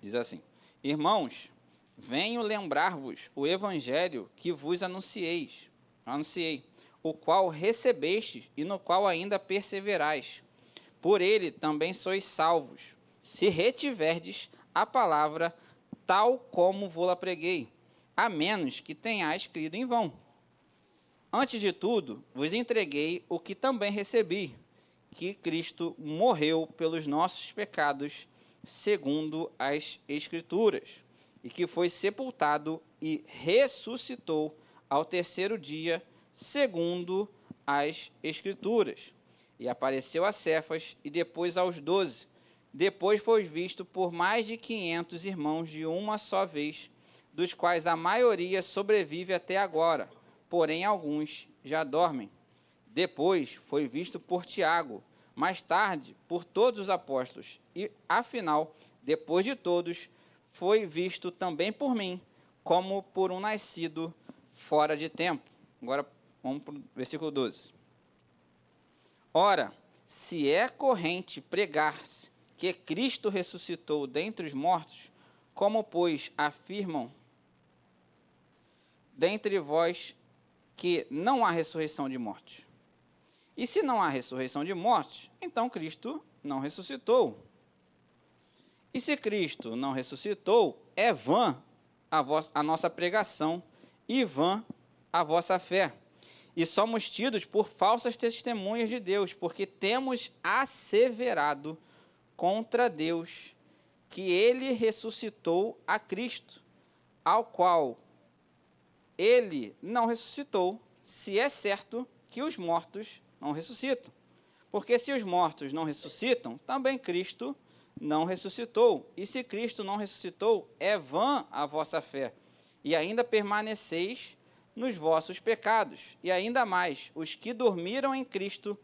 Speaker 1: Diz assim: Irmãos, venho lembrar-vos o evangelho que vos anunciei, o qual recebestes e no qual ainda perseverais. Por ele também sois salvos, se retiverdes a palavra tal como vou-la preguei, a menos que tenhais crido em vão. Antes de tudo, vos entreguei o que também recebi, que Cristo morreu pelos nossos pecados, segundo as Escrituras, e que foi sepultado e ressuscitou ao terceiro dia, segundo as Escrituras. E apareceu a Cefas e depois aos 12. Depois foi visto por mais de 500 irmãos de uma só vez, dos quais a maioria sobrevive até agora, porém alguns já dormem. Depois foi visto por Tiago, mais tarde por todos os apóstolos, e, afinal, depois de todos, foi visto também por mim, como por um nascido fora de tempo. Agora, vamos para o versículo 12. Ora, se é corrente pregar-se que Cristo ressuscitou dentre os mortos, como, pois, afirmam dentre vós que não há ressurreição de mortos? E se não há ressurreição de mortos, então Cristo não ressuscitou. E se Cristo não ressuscitou, é vã a nossa pregação e vã a vossa fé. E somos tidos por falsas testemunhas de Deus, porque temos asseverado contra Deus que ele ressuscitou a Cristo, ao qual ele não ressuscitou, se é certo que os mortos não ressuscitam. Porque se os mortos não ressuscitam, também Cristo não ressuscitou. E se Cristo não ressuscitou, é vã a vossa fé, e ainda permaneceis nos vossos pecados. E ainda mais, os que dormiram em Cristo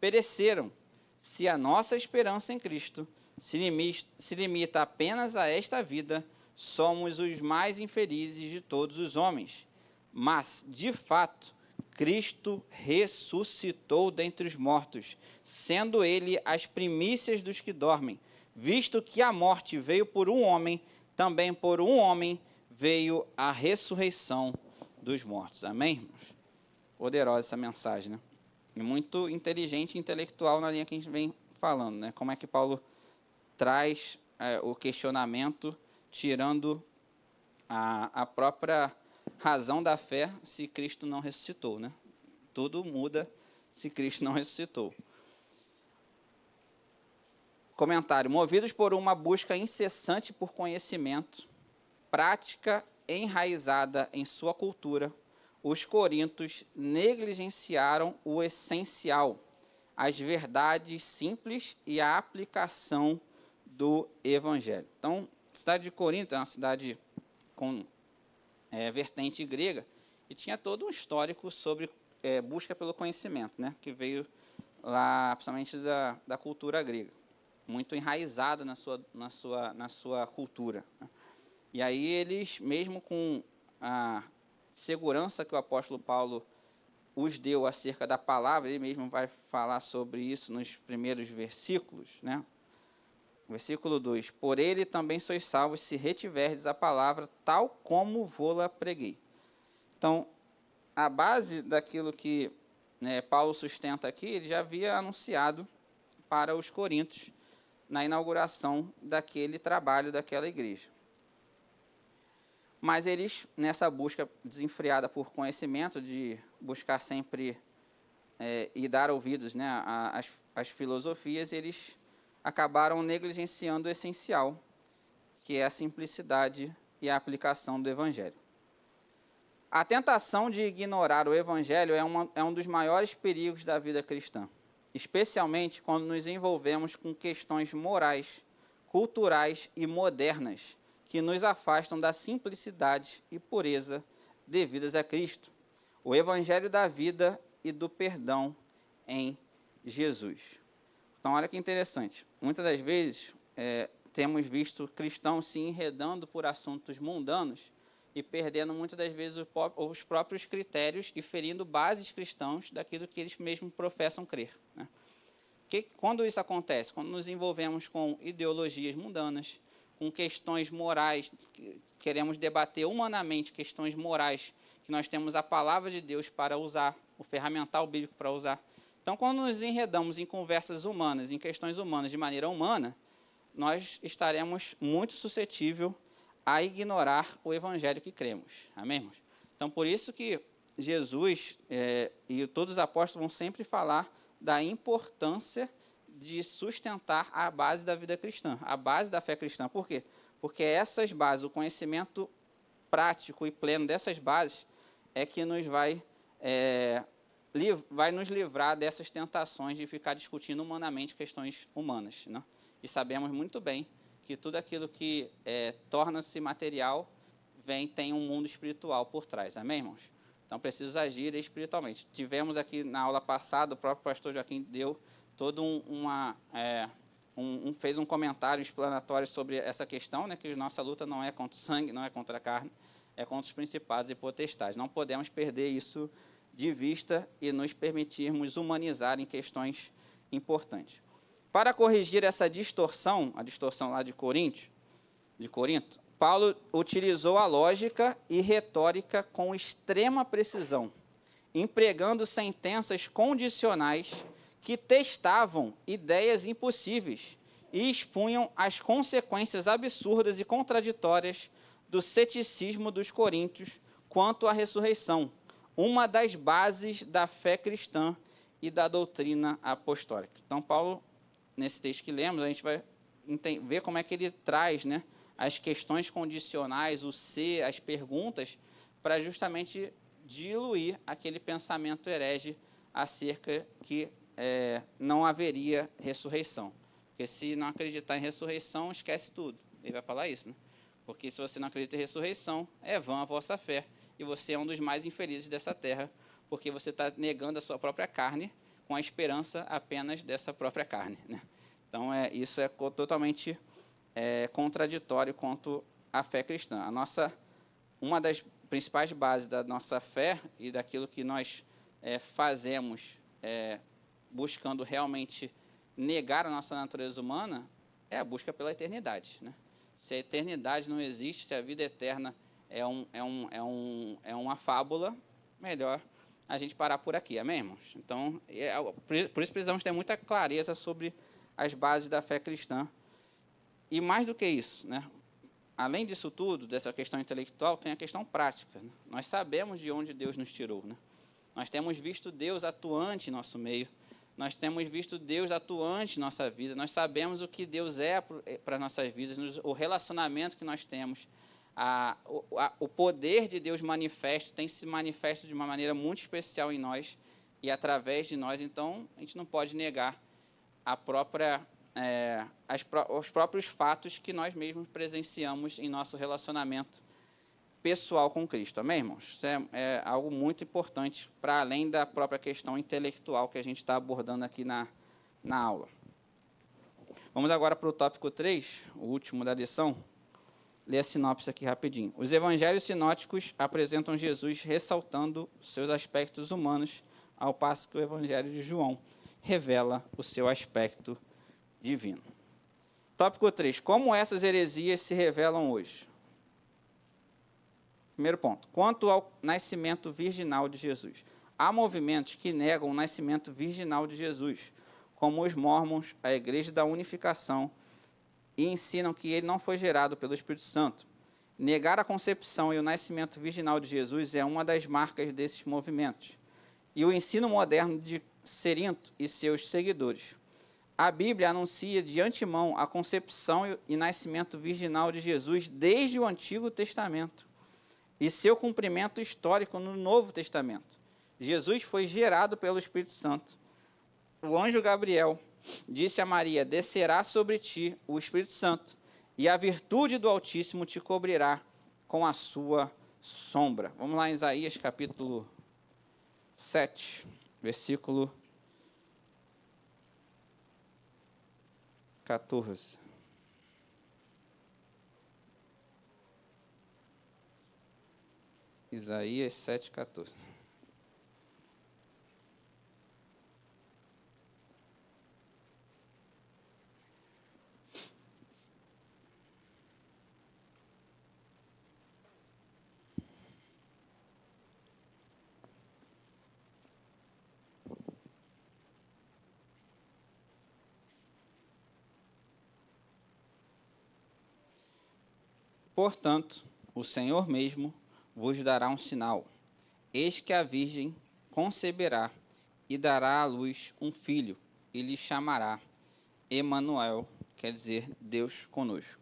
Speaker 1: pereceram. Se a nossa esperança em Cristo se limita apenas a esta vida, somos os mais infelizes de todos os homens. Mas, de fato, Cristo ressuscitou dentre os mortos, sendo ele as primícias dos que dormem. Visto que a morte veio por um homem, também por um homem veio a ressurreição dos mortos. Amém, irmãos? Poderosa essa mensagem, né? E muito inteligente e intelectual na linha que a gente vem falando, né? Como é que Paulo traz o questionamento, tirando a própria razão da fé se Cristo não ressuscitou, né? Tudo muda se Cristo não ressuscitou. Comentário: movidos por uma busca incessante por conhecimento, prática enraizada em sua cultura, os corintos negligenciaram o essencial, as verdades simples e a aplicação do Evangelho. Então, a cidade de Corinto é uma cidade com vertente grega, e tinha todo um histórico sobre busca pelo conhecimento, né, que veio lá, principalmente da cultura grega, muito enraizada na sua cultura. E aí eles, mesmo com a segurança que o apóstolo Paulo os deu acerca da palavra, ele mesmo vai falar sobre isso nos primeiros versículos, né? Versículo 2: por ele também sois salvos, se retiverdes a palavra, tal como vou-la preguei. Então, a base daquilo que Paulo sustenta aqui, ele já havia anunciado para os coríntios na inauguração daquele trabalho, daquela igreja. Mas eles, nessa busca desenfreada por conhecimento, de buscar sempre e dar ouvidos, né, às filosofias, eles acabaram negligenciando o essencial, que é a simplicidade e a aplicação do Evangelho. A tentação de ignorar o Evangelho é um dos maiores perigos da vida cristã, especialmente quando nos envolvemos com questões morais, culturais e modernas, que nos afastam da simplicidade e pureza devidas a Cristo, o Evangelho da vida e do perdão em Jesus. Então, olha que interessante. Muitas das vezes, temos visto cristãos se enredando por assuntos mundanos e perdendo, muitas das vezes, os próprios critérios e ferindo bases cristãos daquilo que eles mesmos professam crer, né? Quando isso acontece? Quando nos envolvemos com ideologias mundanas, com questões morais, queremos debater humanamente questões morais que nós temos a palavra de Deus para usar, o ferramental bíblico para usar. Então, quando nos enredamos em conversas humanas, em questões humanas de maneira humana, nós estaremos muito suscetíveis a ignorar o evangelho que cremos. Amém, irmãos? Então, por isso que Jesus e todos os apóstolos vão sempre falar da importância de sustentar a base da vida cristã, a base da fé cristã. Por quê? Porque essas bases, o conhecimento prático e pleno dessas bases é que nos vai nos livrar dessas tentações de ficar discutindo humanamente questões humanas, né? E sabemos muito bem que tudo aquilo que torna-se material tem um mundo espiritual por trás. Amém, irmãos? Então, preciso agir espiritualmente. Tivemos aqui na aula passada, o próprio pastor Joaquim deu todo fez um comentário explanatório sobre essa questão, né, que nossa luta não é contra o sangue, não é contra a carne, é contra os principados e potestades. Não podemos perder isso de vista e nos permitirmos humanizar em questões importantes. Para corrigir essa distorção, a distorção lá de Corinto, Paulo utilizou a lógica e retórica com extrema precisão, empregando sentenças condicionais que testavam ideias impossíveis e expunham as consequências absurdas e contraditórias do ceticismo dos coríntios quanto à ressurreição, uma das bases da fé cristã e da doutrina apostólica. Então, Paulo, nesse texto que lemos, a gente vai ver como é que ele traz, né, as questões condicionais, o ser, as perguntas, para justamente diluir aquele pensamento herege acerca que não haveria ressurreição. Porque se não acreditar em ressurreição, esquece tudo. Ele vai falar isso, né? Porque se você não acredita em ressurreição, é vã a vossa fé, e você é um dos mais infelizes dessa terra, porque você está negando a sua própria carne com a esperança apenas dessa própria carne, né? Então, isso é totalmente contraditório quanto à fé cristã. Uma das principais bases da nossa fé e daquilo que nós fazemos buscando realmente negar a nossa natureza humana é a busca pela eternidade, né? Se a eternidade não existe, se a vida eterna é uma fábula, melhor a gente parar por aqui, amém, irmãos? Então, por isso precisamos ter muita clareza sobre as bases da fé cristã. E mais do que isso, né? Além disso tudo, dessa questão intelectual, tem a questão prática, né? Nós sabemos de onde Deus nos tirou, né? Nós temos visto Deus atuante em nosso meio, nós temos visto Deus atuante em nossa vida, nós sabemos o que Deus é para as nossas vidas, o relacionamento que nós temos, o poder de Deus manifesto, tem se manifesto de uma maneira muito especial em nós e através de nós. Então, a gente não pode negar os próprios fatos que nós mesmos presenciamos em nosso relacionamento pessoal com Cristo. Amém, irmãos? Isso é algo muito importante para além da própria questão intelectual que a gente está abordando aqui na aula. Vamos agora para o tópico 3, o último da lição. Ler a sinopse aqui rapidinho. Os evangelhos sinóticos apresentam Jesus ressaltando seus aspectos humanos, ao passo que o evangelho de João revela o seu aspecto divino. Tópico 3. Como essas heresias se revelam hoje? Primeiro ponto. Quanto ao nascimento virginal de Jesus. Há movimentos que negam o nascimento virginal de Jesus, como os mormons, a Igreja da Unificação, e ensinam que ele não foi gerado pelo Espírito Santo. Negar a concepção e o nascimento virginal de Jesus é uma das marcas desses movimentos. E o ensino moderno de Cerinto e seus seguidores. A Bíblia anuncia de antemão a concepção e nascimento virginal de Jesus desde o Antigo Testamento e seu cumprimento histórico no Novo Testamento. Jesus foi gerado pelo Espírito Santo. O anjo Gabriel disse a Maria: descerá sobre ti o Espírito Santo, e a virtude do Altíssimo te cobrirá com a sua sombra. Vamos lá em Isaías capítulo 7, versículo 14. Isaías 7, 14. Portanto, o Senhor mesmo vos dará um sinal. Eis que a virgem conceberá e dará à luz um filho, e lhe chamará Emanuel, quer dizer, Deus conosco.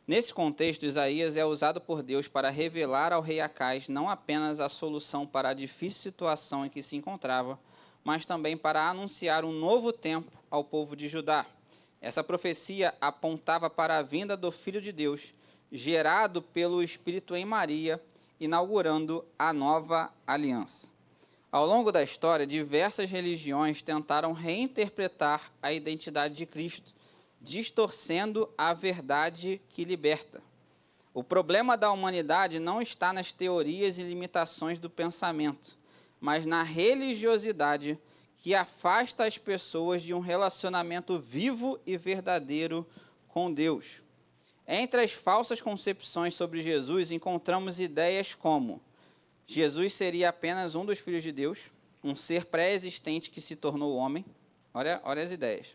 Speaker 1: Nesse contexto, Isaías é usado por Deus para revelar ao rei Acais não apenas a solução para a difícil situação em que se encontrava, mas também para anunciar um novo tempo ao povo de Judá. Essa profecia apontava para a vinda do Filho de Deus, gerado pelo Espírito em Maria, inaugurando a nova aliança. Ao longo da história, diversas religiões tentaram reinterpretar a identidade de Cristo, distorcendo a verdade que liberta. O problema da humanidade não está nas teorias e limitações do pensamento, mas na religiosidade que afasta as pessoas de um relacionamento vivo e verdadeiro com Deus. Entre as falsas concepções sobre Jesus, encontramos ideias como: Jesus seria apenas um dos filhos de Deus, um ser pré-existente que se tornou homem. Olha as ideias.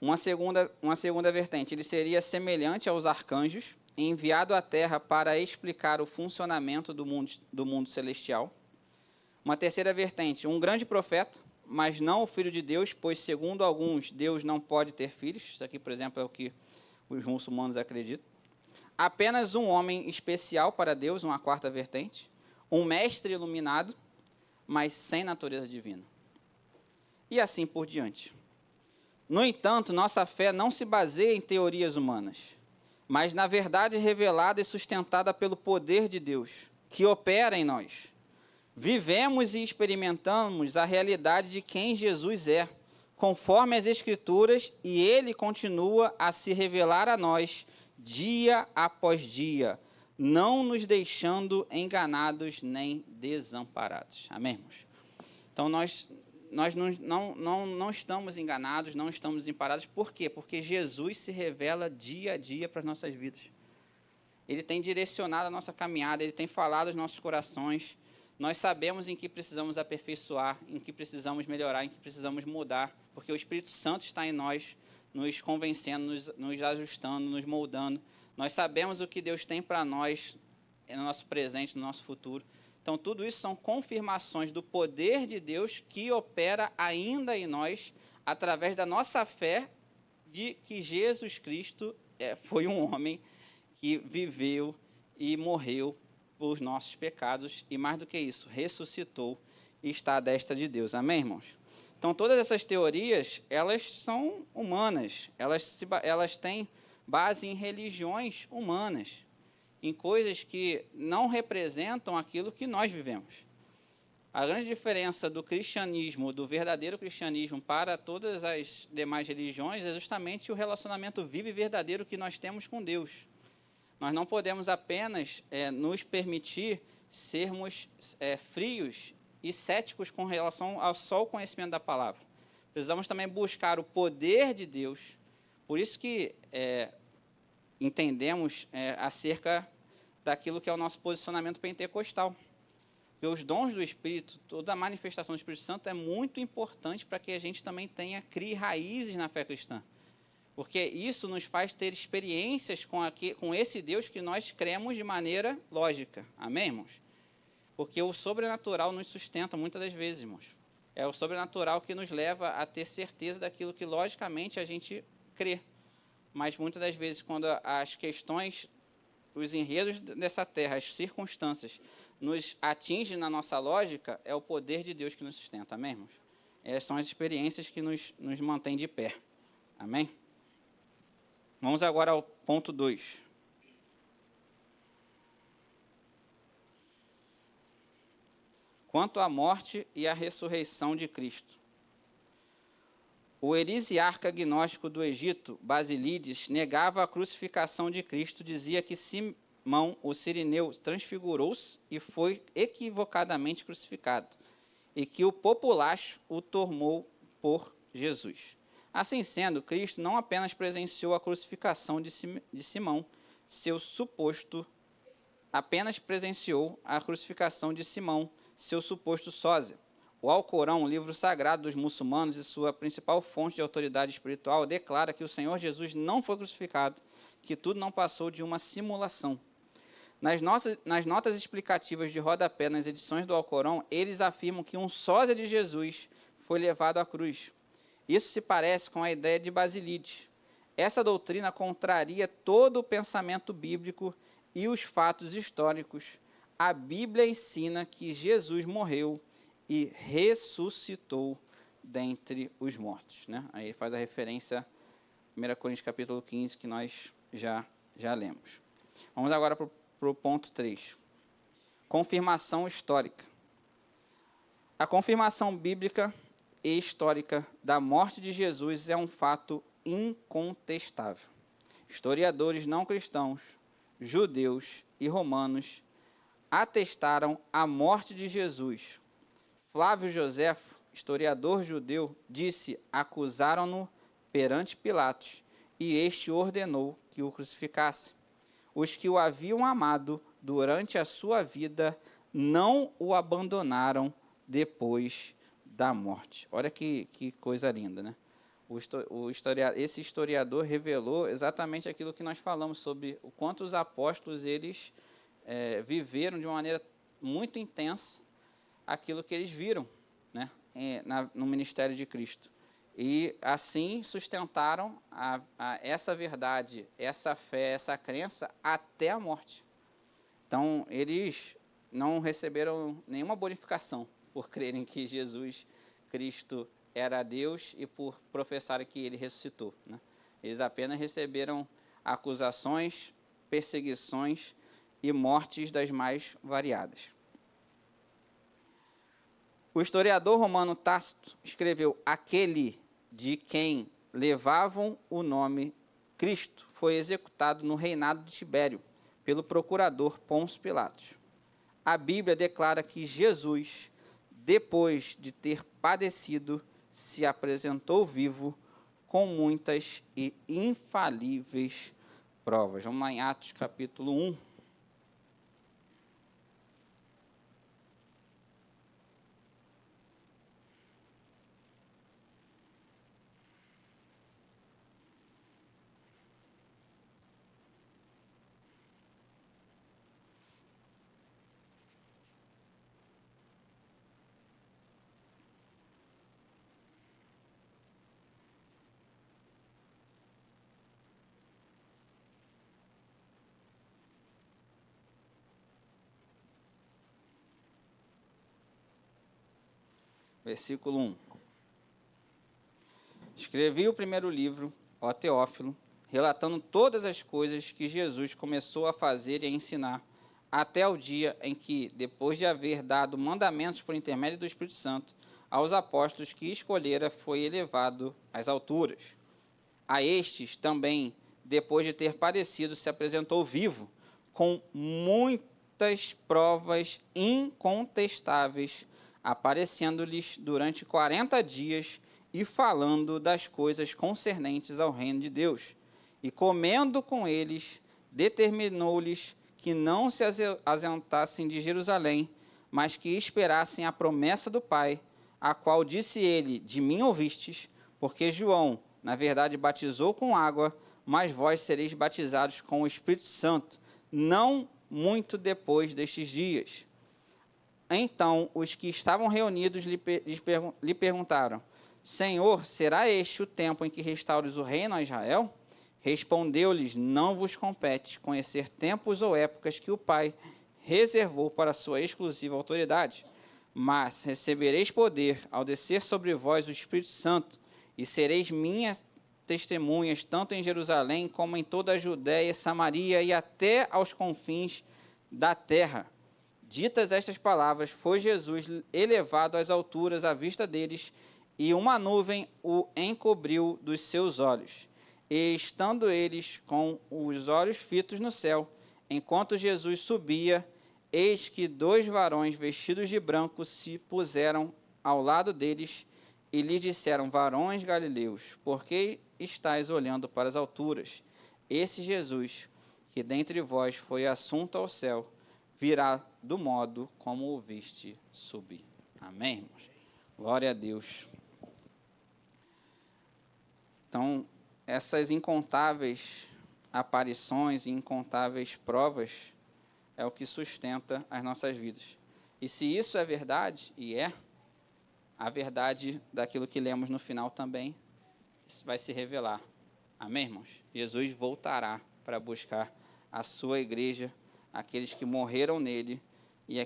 Speaker 1: Uma segunda vertente, ele seria semelhante aos arcanjos, enviado à Terra para explicar o funcionamento do mundo celestial. Uma terceira vertente, um grande profeta, mas não o filho de Deus, pois, segundo alguns, Deus não pode ter filhos. Isso aqui, por exemplo, é o que os muçulmanos acreditam. Apenas um homem especial para Deus, uma quarta vertente. Um mestre iluminado, mas sem natureza divina. E assim por diante. No entanto, nossa fé não se baseia em teorias humanas, mas na verdade revelada e sustentada pelo poder de Deus, que opera em nós. Vivemos e experimentamos a realidade de quem Jesus é, conforme as Escrituras, e Ele continua a se revelar a nós dia após dia, não nos deixando enganados nem desamparados. Amém, irmãos? Então, nós não estamos enganados, não estamos desamparados. Por quê? Porque Jesus se revela dia a dia para as nossas vidas. Ele tem direcionado a nossa caminhada, Ele tem falado aos nossos corações. Nós sabemos em que precisamos aperfeiçoar, em que precisamos melhorar, em que precisamos mudar, porque o Espírito Santo está em nós, nos convencendo, nos ajustando, nos moldando. Nós sabemos o que Deus tem para nós, no nosso presente, no nosso futuro. Então, tudo isso são confirmações do poder de Deus que opera ainda em nós, através da nossa fé de que Jesus Cristo foi um homem que viveu e morreu por nossos pecados, e mais do que isso, ressuscitou e está à destra de Deus. Amém, irmãos? Então, todas essas teorias, elas são humanas, elas têm base em religiões humanas, em coisas que não representam aquilo que nós vivemos. A grande diferença do cristianismo, do verdadeiro cristianismo, para todas as demais religiões é justamente o relacionamento vivo e verdadeiro que nós temos com Deus. Nós não podemos apenas nos permitir sermos frios e céticos com relação ao só o conhecimento da palavra. Precisamos também buscar o poder de Deus. Por isso que entendemos acerca daquilo que é o nosso posicionamento pentecostal. E os dons do Espírito, toda a manifestação do Espírito Santo é muito importante para que a gente também crie raízes na fé cristã. Porque isso nos faz ter experiências com esse Deus que nós cremos de maneira lógica. Amém, irmãos? Porque o sobrenatural nos sustenta muitas das vezes, irmãos. É o sobrenatural que nos leva a ter certeza daquilo que logicamente a gente crê. Mas muitas das vezes, quando as questões, os enredos dessa terra, as circunstâncias, nos atingem na nossa lógica, é o poder de Deus que nos sustenta. Amém, irmãos? Essas são as experiências que nos mantêm de pé. Amém? Vamos agora ao ponto 2. Quanto à morte e à ressurreição de Cristo. O heresiarca gnóstico do Egito, Basílides, negava a crucificação de Cristo, dizia que Simão, o Cirineu, transfigurou-se e foi equivocadamente crucificado, e que o populacho o tomou por Jesus. Assim sendo, Cristo não apenas presenciou a crucificação de Simão, seu suposto sósia. O Alcorão, um livro sagrado dos muçulmanos e sua principal fonte de autoridade espiritual, declara que o Senhor Jesus não foi crucificado, que tudo não passou de uma simulação. Nas notas explicativas de rodapé nas edições do Alcorão, eles afirmam que um sósia de Jesus foi levado à cruz. Isso se parece com a ideia de Basílides. Essa doutrina contraria todo o pensamento bíblico e os fatos históricos. A Bíblia ensina que Jesus morreu e ressuscitou dentre os mortos. Né? Aí ele faz a referência a 1 Coríntios capítulo 15, que nós já lemos. Vamos agora para o ponto 3. Confirmação histórica. A confirmação bíblica e histórica da morte de Jesus é um fato incontestável. Historiadores não cristãos, judeus e romanos atestaram a morte de Jesus. Flávio Joséfo, historiador judeu, disse: acusaram-no perante Pilatos, e este ordenou que o crucificasse. Os que o haviam amado durante a sua vida não o abandonaram depois da morte. Olha que coisa linda, né? Esse historiador revelou exatamente aquilo que nós falamos sobre o quanto os apóstolos eles viveram de uma maneira muito intensa aquilo que eles viram, né, no ministério de Cristo. E assim sustentaram essa verdade, essa fé, essa crença até a morte. Então, eles não receberam nenhuma bonificação por crerem que Jesus Cristo era Deus e por professarem que ele ressuscitou. Né? Eles apenas receberam acusações, perseguições e mortes das mais variadas. O historiador romano Tácito escreveu: aquele de quem levavam o nome Cristo foi executado no reinado de Tibério pelo procurador Pôncio Pilatos. A Bíblia declara que Jesus, depois de ter padecido, se apresentou vivo com muitas e infalíveis provas. Vamos lá em Atos capítulo 1. Versículo 1. Escrevi o primeiro livro, ó Teófilo, relatando todas as coisas que Jesus começou a fazer e a ensinar, até o dia em que, depois de haver dado mandamentos por intermédio do Espírito Santo aos apóstolos que escolhera, foi elevado às alturas. A estes também, depois de ter padecido, se apresentou vivo, com muitas provas incontestáveis, aparecendo-lhes durante 40 dias e falando das coisas concernentes ao reino de Deus. E comendo com eles, determinou-lhes que não se ausentassem de Jerusalém, mas que esperassem a promessa do Pai, a qual disse ele: de mim ouvistes, porque João, na verdade, batizou com água, mas vós sereis batizados com o Espírito Santo, não muito depois destes dias. Então, os que estavam reunidos lhe perguntaram: Senhor, será este o tempo em que restaures o reino a Israel? Respondeu-lhes: não vos compete conhecer tempos ou épocas que o Pai reservou para a sua exclusiva autoridade, mas recebereis poder ao descer sobre vós o Espírito Santo, e sereis minhas testemunhas tanto em Jerusalém como em toda a Judéia, Samaria e até aos confins da terra. Ditas estas palavras, foi Jesus elevado às alturas à vista deles, e uma nuvem o encobriu dos seus olhos. E estando eles com os olhos fitos no céu, enquanto Jesus subia, eis que 2 varões vestidos de branco se puseram ao lado deles e lhes disseram: varões galileus, por que estáis olhando para as alturas? Esse Jesus, que dentre vós foi assunto ao céu, virá do modo como o viste subir. Amém, irmãos? Glória a Deus. Então, essas incontáveis aparições e incontáveis provas é o que sustenta as nossas vidas. E se isso é verdade, e é, a verdade daquilo que lemos no final também vai se revelar. Amém, irmãos? Jesus voltará para buscar a sua igreja, aqueles que morreram nele e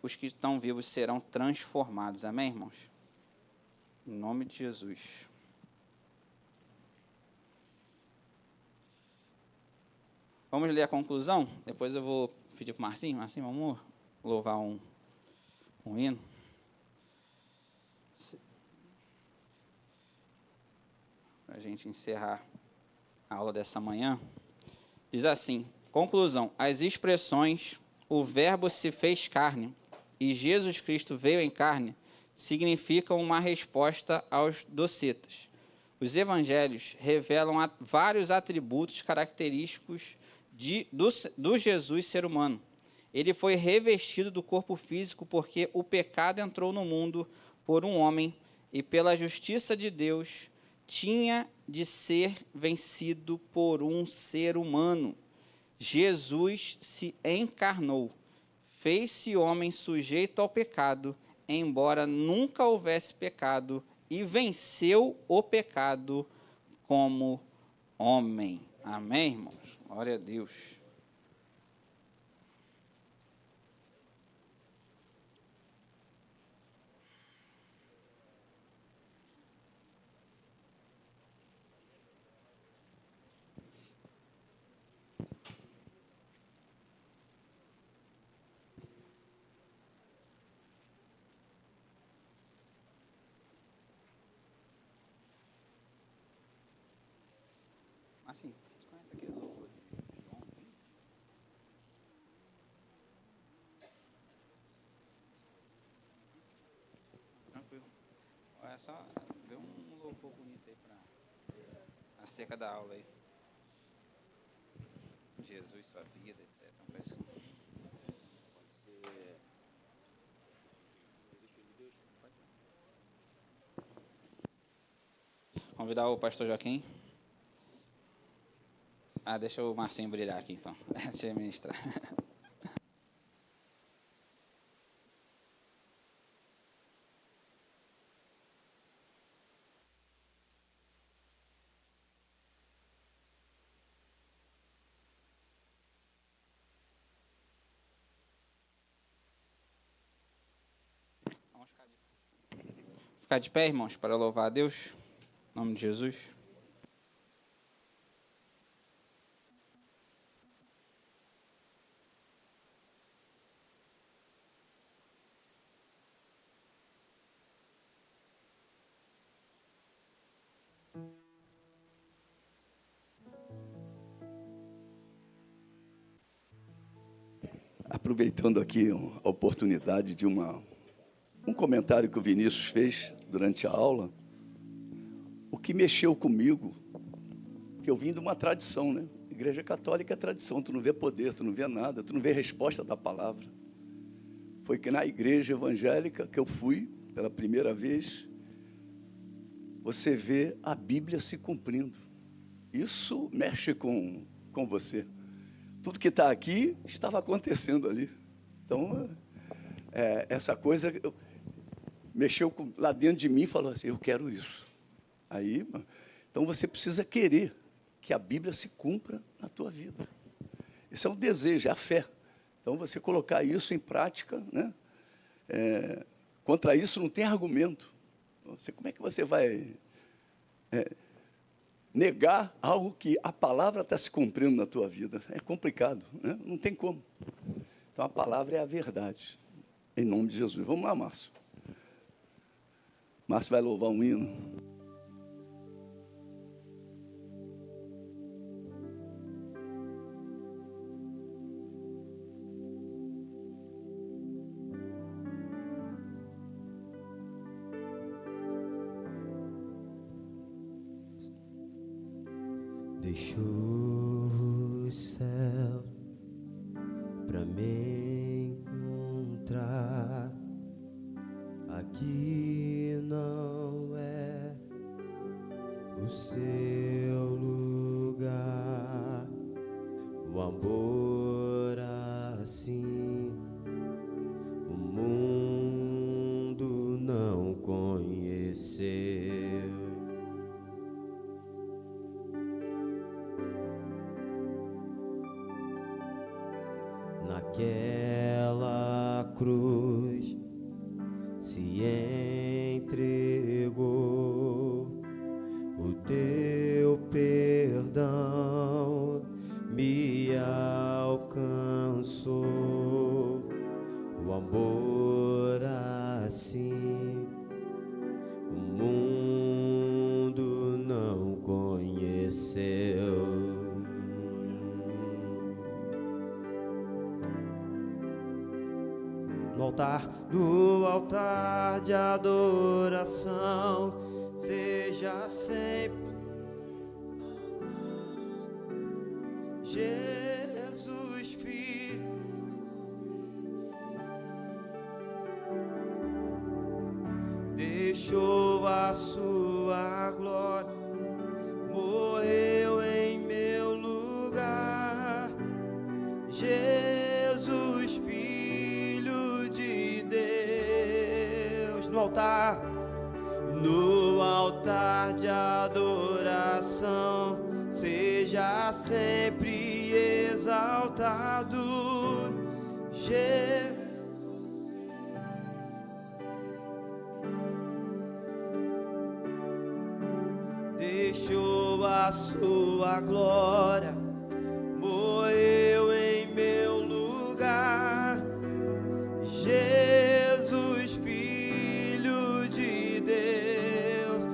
Speaker 1: os que estão vivos serão transformados. Amém, irmãos? Em nome de Jesus. Vamos ler a conclusão? Depois eu vou pedir para o Marcinho. Marcinho, vamos louvar um hino? Para a gente encerrar a aula dessa manhã. Diz assim, conclusão, as expressões, o verbo se fez carne e Jesus Cristo veio em carne, significam uma resposta aos docetas. Os evangelhos revelam vários atributos característicos do Jesus ser humano. Ele foi revestido do corpo físico porque o pecado entrou no mundo por um homem e pela justiça de Deus tinha de ser vencido por um ser humano. Jesus se encarnou, fez-se homem sujeito ao pecado, embora nunca houvesse pecado, e venceu o pecado como homem. Amém, irmãos? Glória a Deus. Assim, desconecta aqui do João. Tranquilo. Olha só, dê um louvor bonito aí para acerca da aula aí. Jesus, sua vida, etc. Uma coisa assim. Convidar o pastor Joaquim. Deixa o Marcinho brilhar aqui, então. Deixa eu ministrar. Vamos ficar de pé, irmãos, para louvar a Deus. Em nome de Jesus.
Speaker 2: Aproveitando aqui a oportunidade de um comentário que o Vinícius fez durante a aula, o que mexeu comigo, que eu vim de uma tradição, né? Igreja Católica é tradição, tu não vê poder, tu não vê nada, tu não vê resposta da palavra. Foi que na igreja evangélica que eu fui pela primeira vez, você vê a Bíblia se cumprindo. Isso mexe com você. Tudo que está aqui estava acontecendo ali. Então, essa coisa mexeu lá dentro de mim e falou assim, eu quero isso. Aí, então você precisa querer que a Bíblia se cumpra na tua vida. Esse é um desejo, é a fé. Então, você colocar isso em prática, né? Contra isso não tem argumento. Como é que você vai negar algo que a palavra está se cumprindo na tua vida? É complicado, né? Não tem como. Então, a palavra é a verdade. Em nome de Jesus. Vamos lá, Márcio. Márcio vai louvar um hino.
Speaker 3: Deixou o céu pra me encontrar. Aqui não é o seu lugar. o amor assim o mundo não conheceu. Naquela cruz se entregou, o teu perdão me alcançou. O amor assim o mundo não conheceu. No altar de adoração, seja sempre Jesus Filho. Deixou a sua glória, morreu em meu lugar. Jesus Filho de Deus. No altar de adoração, seja sempre exaltado. Deixou a sua glória, morreu em meu lugar. Jesus, Filho de Deus,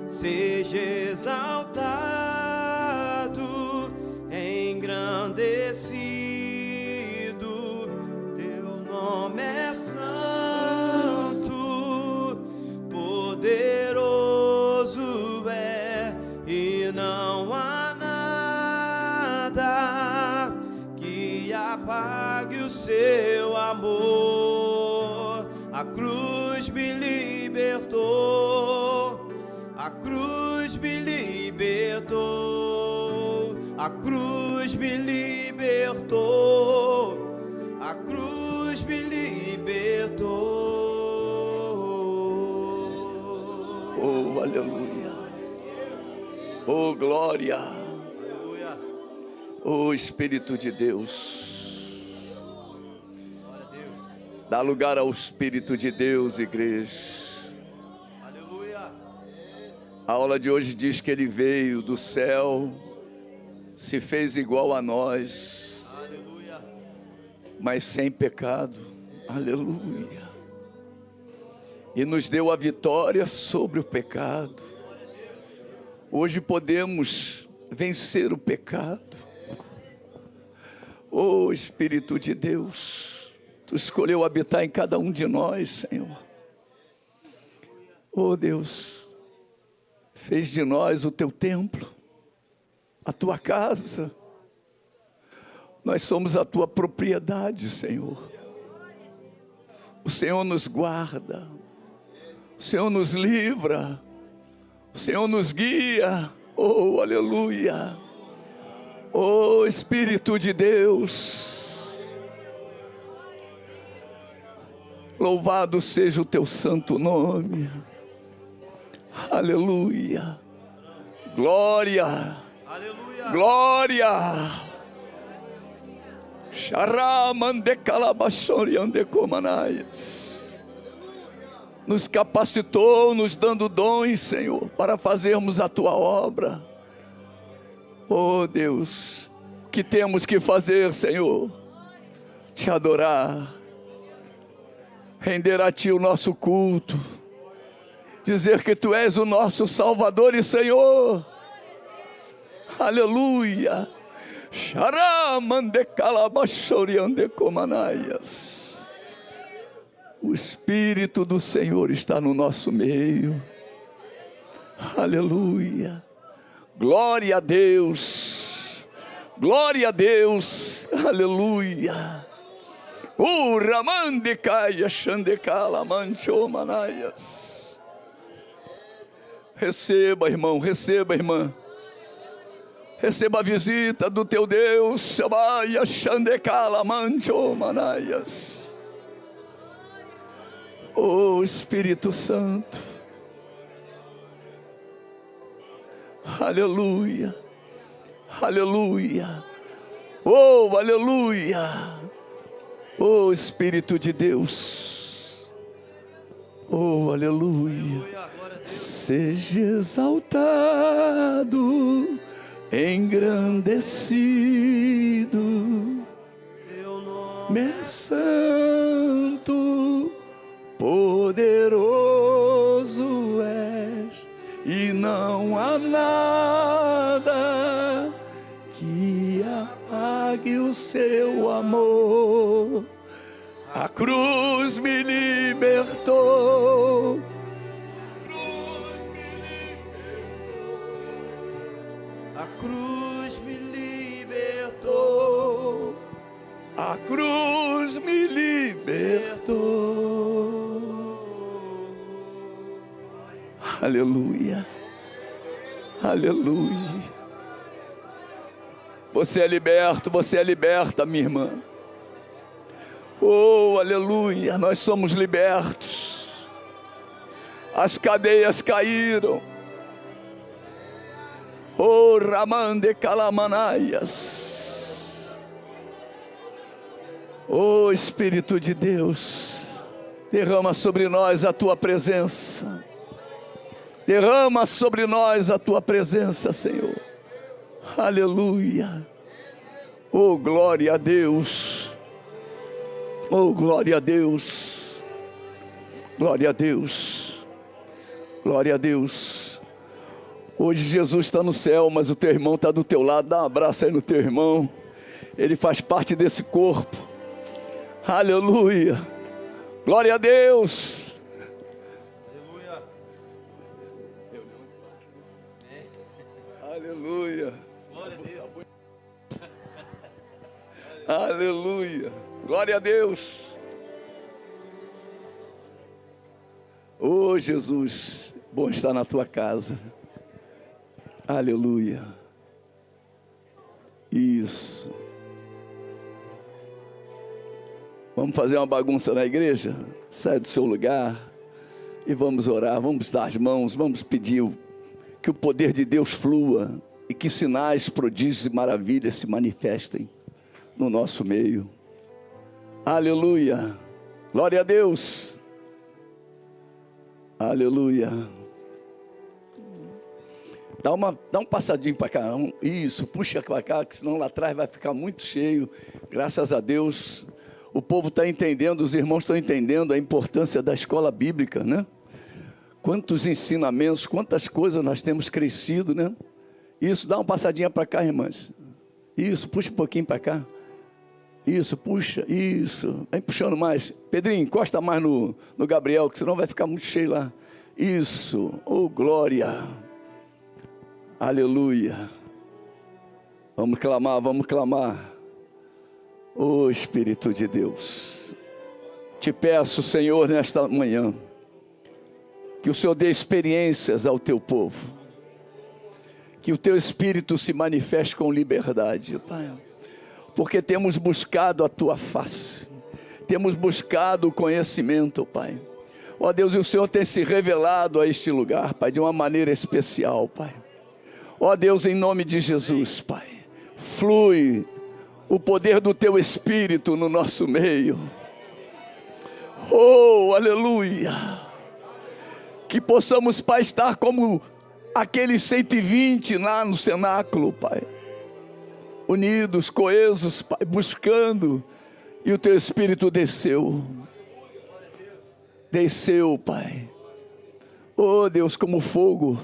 Speaker 3: seja exaltado, engrandecido. Teu nome é santo, poderoso é, e não há nada que apague o seu amor. A cruz me libertou, a cruz me libertou, a cruz me libertou, a cruz me libertou.
Speaker 2: Oh, aleluia. Oh, glória.
Speaker 3: Aleluia.
Speaker 2: Oh, Espírito de Deus.
Speaker 3: Glória a Deus.
Speaker 2: Dá lugar ao Espírito de Deus, igreja.
Speaker 3: Aleluia.
Speaker 2: A aula de hoje diz que ele veio do céu, se fez igual a nós,
Speaker 3: Aleluia.
Speaker 2: mas sem pecado. Aleluia. E nos deu a vitória sobre o pecado. Hoje podemos vencer o pecado. Oh, Espírito de Deus, Tu escolheu habitar em cada um de nós, Senhor. Oh, Deus, fez de nós o Teu templo, a Tua casa. Nós somos a Tua propriedade, Senhor. O Senhor nos guarda, o Senhor nos livra, o Senhor nos guia. Oh, aleluia. Oh, Espírito de Deus, louvado seja o Teu santo nome. Aleluia. Glória.
Speaker 3: Aleluia.
Speaker 2: Glória. Nos capacitou, nos dando dons, Senhor, para fazermos a Tua obra. Oh, Deus, o que temos que fazer, Senhor? Te adorar, render a Ti o nosso culto, dizer que Tu és o nosso Salvador e Senhor. Aleluia. O Espírito do Senhor está no nosso meio. Aleluia. Glória a Deus. Glória a Deus. Aleluia. Ramandekaya Shandekala Manchomanayas. Receba, irmão, receba, irmã. Receba a visita do teu Deus. Shabaya Shandekala Mancho Manayas. Oh Espírito Santo. Aleluia. Aleluia. Oh, aleluia. Oh Espírito de Deus. Oh, aleluia. Seja exaltado, engrandecido,
Speaker 3: Teu nome
Speaker 2: meu santo, poderoso és, e não há nada que apague o seu amor. A cruz me libertou.
Speaker 3: A cruz me libertou.
Speaker 2: A cruz me libertou. Aleluia. Aleluia. Você é liberto, você é liberta, minha irmã. Oh, aleluia. Nós somos libertos. As cadeias caíram. Oh, Ramande Calamanaias. Oh, Espírito de Deus, derrama sobre nós a tua presença. Derrama sobre nós a tua presença, Senhor. Aleluia. Oh, glória a Deus. Oh, glória a Deus. Glória a Deus. Glória a Deus. Hoje Jesus está no céu, mas o teu irmão está do teu lado. Dá um abraço aí no teu irmão. Ele faz parte desse corpo. Aleluia. Glória a Deus.
Speaker 3: Aleluia.
Speaker 2: Aleluia.
Speaker 3: Glória a Deus.
Speaker 2: Aleluia. Glória a Deus. Oh Jesus, bom estar na tua casa. Aleluia. Isso. Vamos fazer uma bagunça na igreja? Sai do seu lugar e vamos orar, vamos dar as mãos, vamos pedir que o poder de Deus flua e que sinais, prodígios e maravilhas se manifestem no nosso meio. Aleluia. Glória a Deus. Aleluia. Dá um passadinho para cá. Isso, puxa para cá, que senão lá atrás vai ficar muito cheio. Graças a Deus, o povo está entendendo, os irmãos estão entendendo a importância da escola bíblica, né? Quantos ensinamentos, quantas coisas nós temos crescido, né? Isso, dá uma passadinha para cá, irmãs. Isso, puxa um pouquinho para cá. Isso, puxa, isso. Vem puxando mais. Pedrinho, encosta mais no Gabriel, que senão vai ficar muito cheio lá. Isso, oh glória. Aleluia. Vamos clamar, vamos clamar. Oh Espírito de Deus. Te peço, Senhor, nesta manhã, que o Senhor dê experiências ao teu povo. Que o teu Espírito se manifeste com liberdade, Pai. Porque temos buscado a tua face. Temos buscado o conhecimento, Pai. Ó Deus, e o Senhor tem se revelado a este lugar, Pai, de uma maneira especial, Pai. Ó Deus, em nome de Jesus, Pai. Flui o poder do teu Espírito no nosso meio. Oh, aleluia. Que possamos, Pai, estar como aqueles 120 lá no cenáculo, Pai. Unidos, coesos, Pai, buscando. E o teu Espírito desceu. Desceu, Pai. Oh, Deus, como fogo.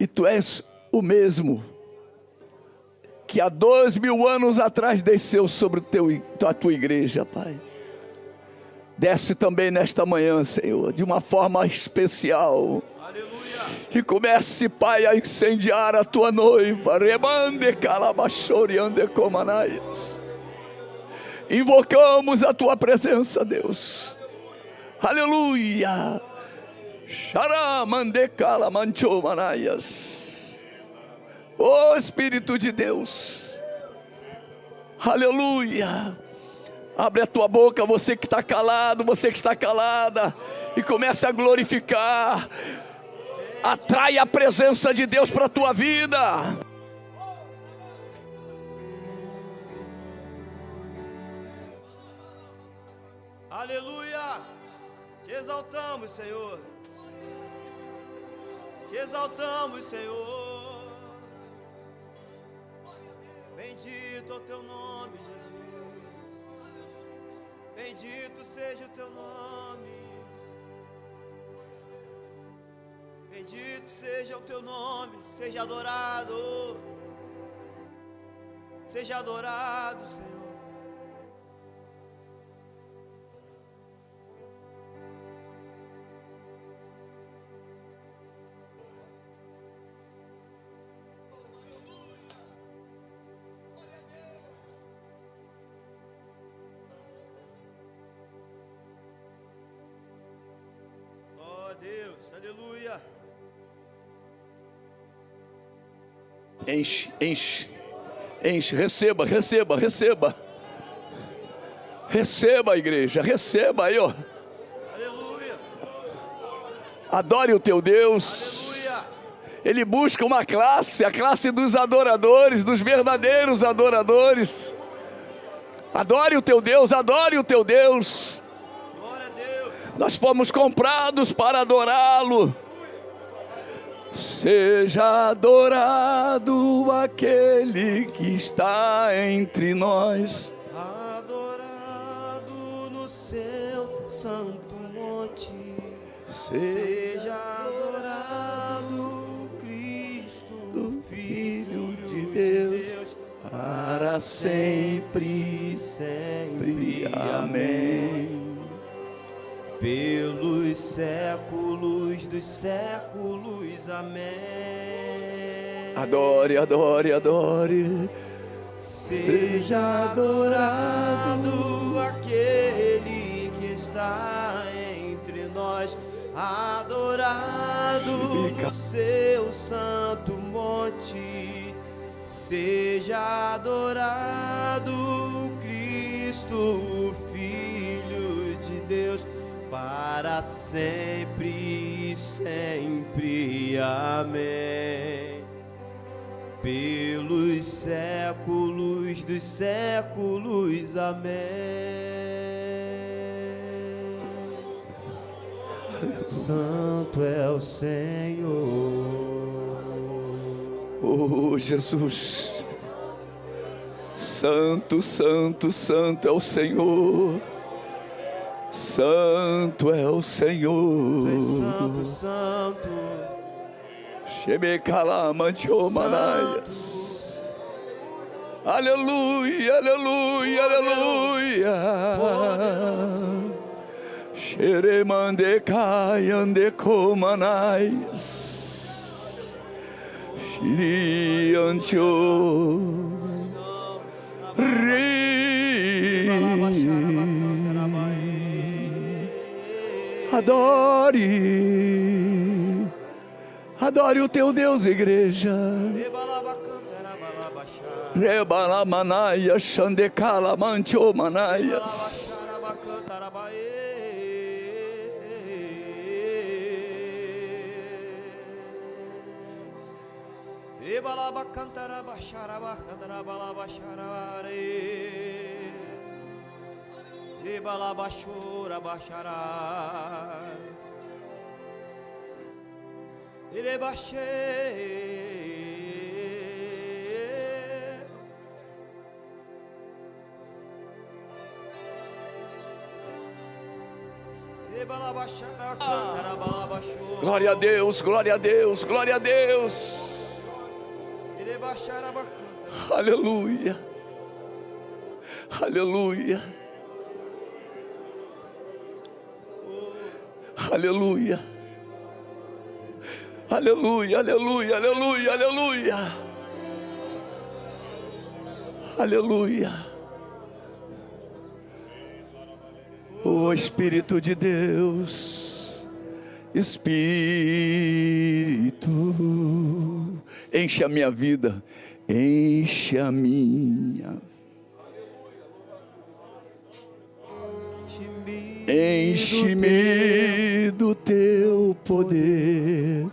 Speaker 2: E tu és o mesmo que há 2000 anos atrás desceu sobre a tua igreja, Pai. Desce também nesta manhã, Senhor, de uma forma especial.
Speaker 3: Aleluia.
Speaker 2: Que comece, Pai, a incendiar a tua noiva. Rebande calabachoriande comanaias. Invocamos a tua presença, Deus. Aleluia. Xaramande calamancho manaias. Oh Espírito de Deus, aleluia. Abre a tua boca, você que está calado, você que está calada, e comece a glorificar. Atrai a presença de Deus para a tua vida.
Speaker 3: Aleluia! Te exaltamos, Senhor. Te exaltamos, Senhor. Bendito é o teu nome, Jesus. Bendito seja o teu nome. Bendito seja o teu nome. Seja adorado. Seja adorado, Senhor. Deus, aleluia.
Speaker 2: Enche, enche, enche, receba, receba, receba. Receba, igreja, receba aí, ó.
Speaker 3: Aleluia.
Speaker 2: Adore o teu Deus.
Speaker 3: Aleluia.
Speaker 2: Ele busca uma classe, a classe dos adoradores, dos verdadeiros adoradores. Adore o teu Deus, adore o teu Deus.
Speaker 3: Glória a Deus.
Speaker 2: Nós fomos comprados para adorá-lo. Seja adorado aquele que está entre nós.
Speaker 3: Adorado no seu santo monte.
Speaker 2: Seja
Speaker 3: adorado Cristo,
Speaker 2: Filho de Deus, para sempre, sempre. Amém.
Speaker 3: Pelos séculos dos séculos, amém.
Speaker 2: Adore, adore, adore.
Speaker 3: Seja adorado aquele que está entre nós, adorado no seu santo monte. Seja adorado Cristo, Filho de Deus, para sempre, sempre, amém. Pelos séculos dos séculos, amém. Santo é o Senhor.
Speaker 2: Oh Jesus, Santo, Santo, Santo é o Senhor. Santo é o Senhor.
Speaker 3: Tu és santo, santo.
Speaker 2: Shebekalamanchomanaias. Aleluia, aleluia, aleluia. Xeremandecayandecomanais. Shiriancho. Adore, adore o teu Deus, igreja. Rebalamanaya, Xandecala, Manchomanaias.
Speaker 3: Balabashura Bashara Irebashe Ibalabashara Cantara Balabashura.
Speaker 2: Glória a Deus, glória a Deus, glória a Deus.
Speaker 3: Irebashara Bacantara.
Speaker 2: Aleluia, aleluia. Aleluia, aleluia, aleluia, aleluia, aleluia, aleluia. O Espírito de Deus, Espírito, enche a minha vida, enche a minha. Enche-me do teu poder,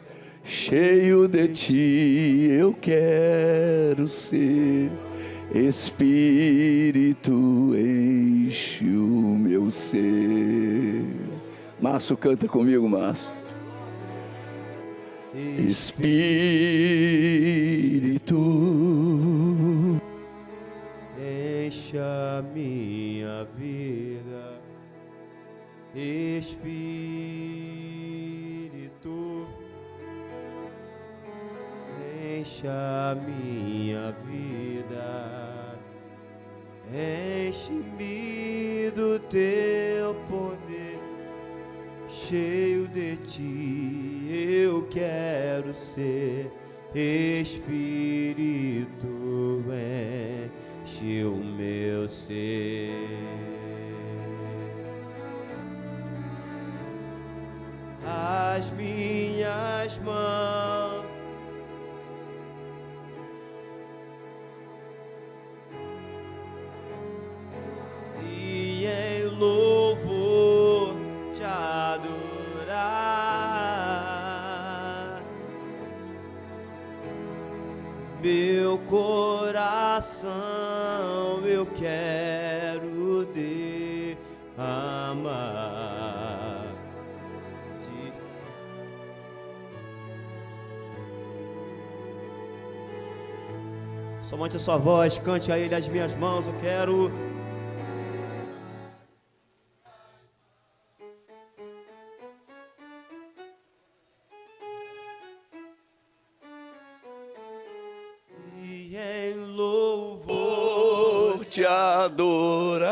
Speaker 2: cheio de ti eu quero ser. Espírito, enche o meu ser. Márcio, canta comigo, Márcio. Espírito,
Speaker 3: enche a minha vida. Espírito, enche a minha vida. Enche-me do teu poder, cheio de ti eu quero ser. Espírito, enche o meu ser. As minhas mãos e em louvor te adorar, meu coração eu quero derramar. Somente a sua voz, cante a Ele as minhas mãos, eu quero. E em louvor
Speaker 2: te adorar,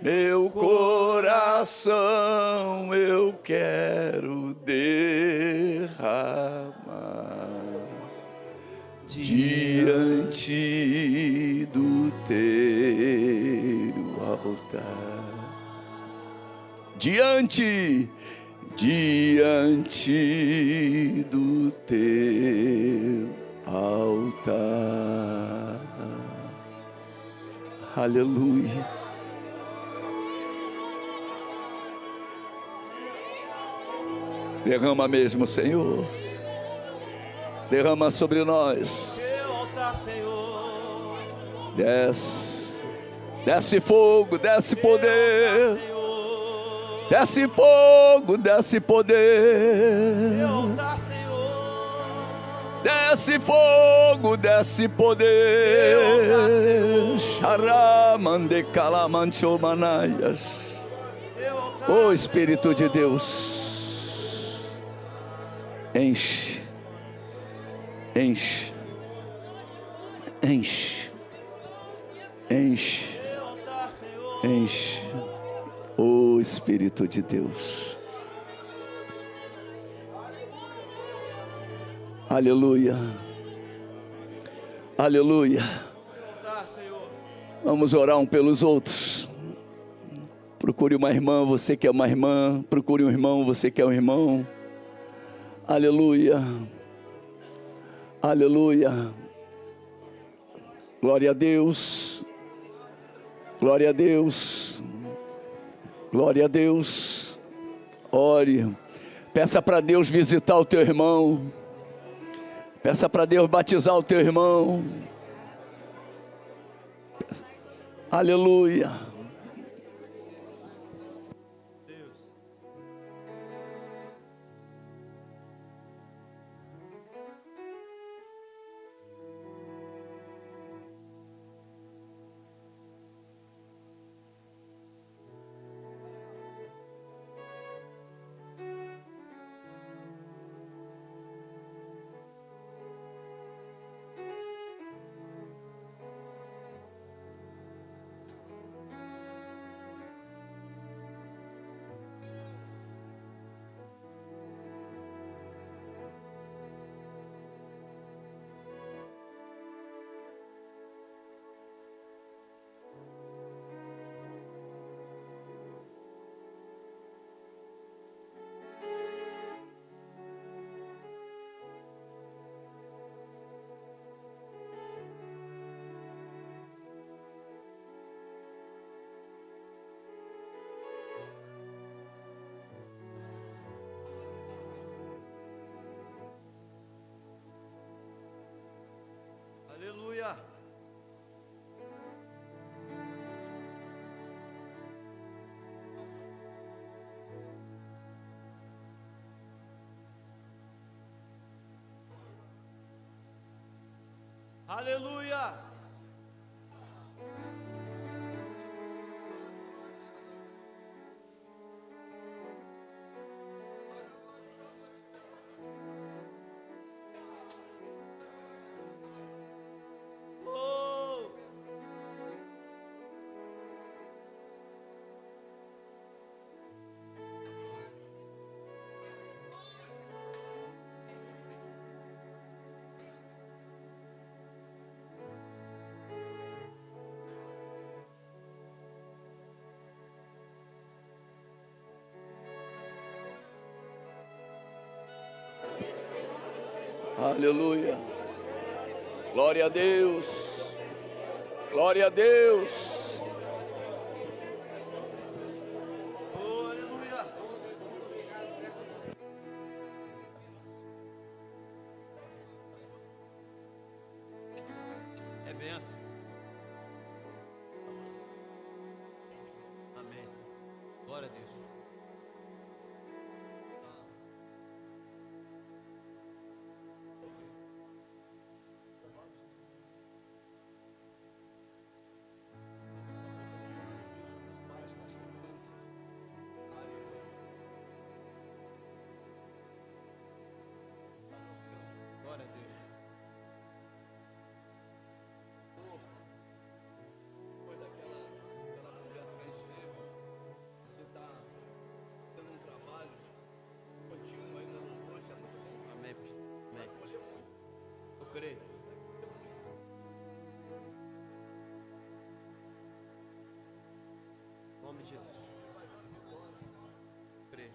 Speaker 2: meu coração eu quero derramar diante do teu altar, diante do teu altar. Aleluia. Derrama mesmo, Senhor. Derrama sobre nós.
Speaker 3: teu altar, Senhor.
Speaker 2: Desce fogo, desce poder.
Speaker 3: Senhor.
Speaker 2: Desce fogo, desce poder.
Speaker 3: Teu altar, Senhor.
Speaker 2: Desce fogo, desce poder.
Speaker 3: Teu altar, Senhor.
Speaker 2: Xaramande calamancho manaias.
Speaker 3: Teu altar,
Speaker 2: Ô Espírito de Deus. Enche, enche, enche, enche,
Speaker 3: Teu altar, Senhor.
Speaker 2: enche, ô Espírito de Deus. Aleluia, aleluia.
Speaker 3: Teu altar, Senhor.
Speaker 2: Vamos orar um pelos outros. Procure uma irmã, você que é uma irmã. Procure um irmão, você que é um irmão. Aleluia, aleluia, glória a Deus, glória a Deus, glória a Deus. Ore, peça para Deus visitar o teu irmão, peça para Deus batizar o teu irmão. Aleluia.
Speaker 3: Aleluia. Oh.
Speaker 2: Aleluia. Glória a Deus. Glória a Deus.
Speaker 3: Oh, aleluia. É benção. Amém. Glória a Deus. Glória a Deus.
Speaker 2: Depois daquela conversa que a gente teve, você está tendo um trabalho contínuo aí no louvor, já muito bom.
Speaker 3: Amém, pastor. Amém.
Speaker 2: Colher muito.
Speaker 3: Eu creio. Em nome de Jesus. Creio.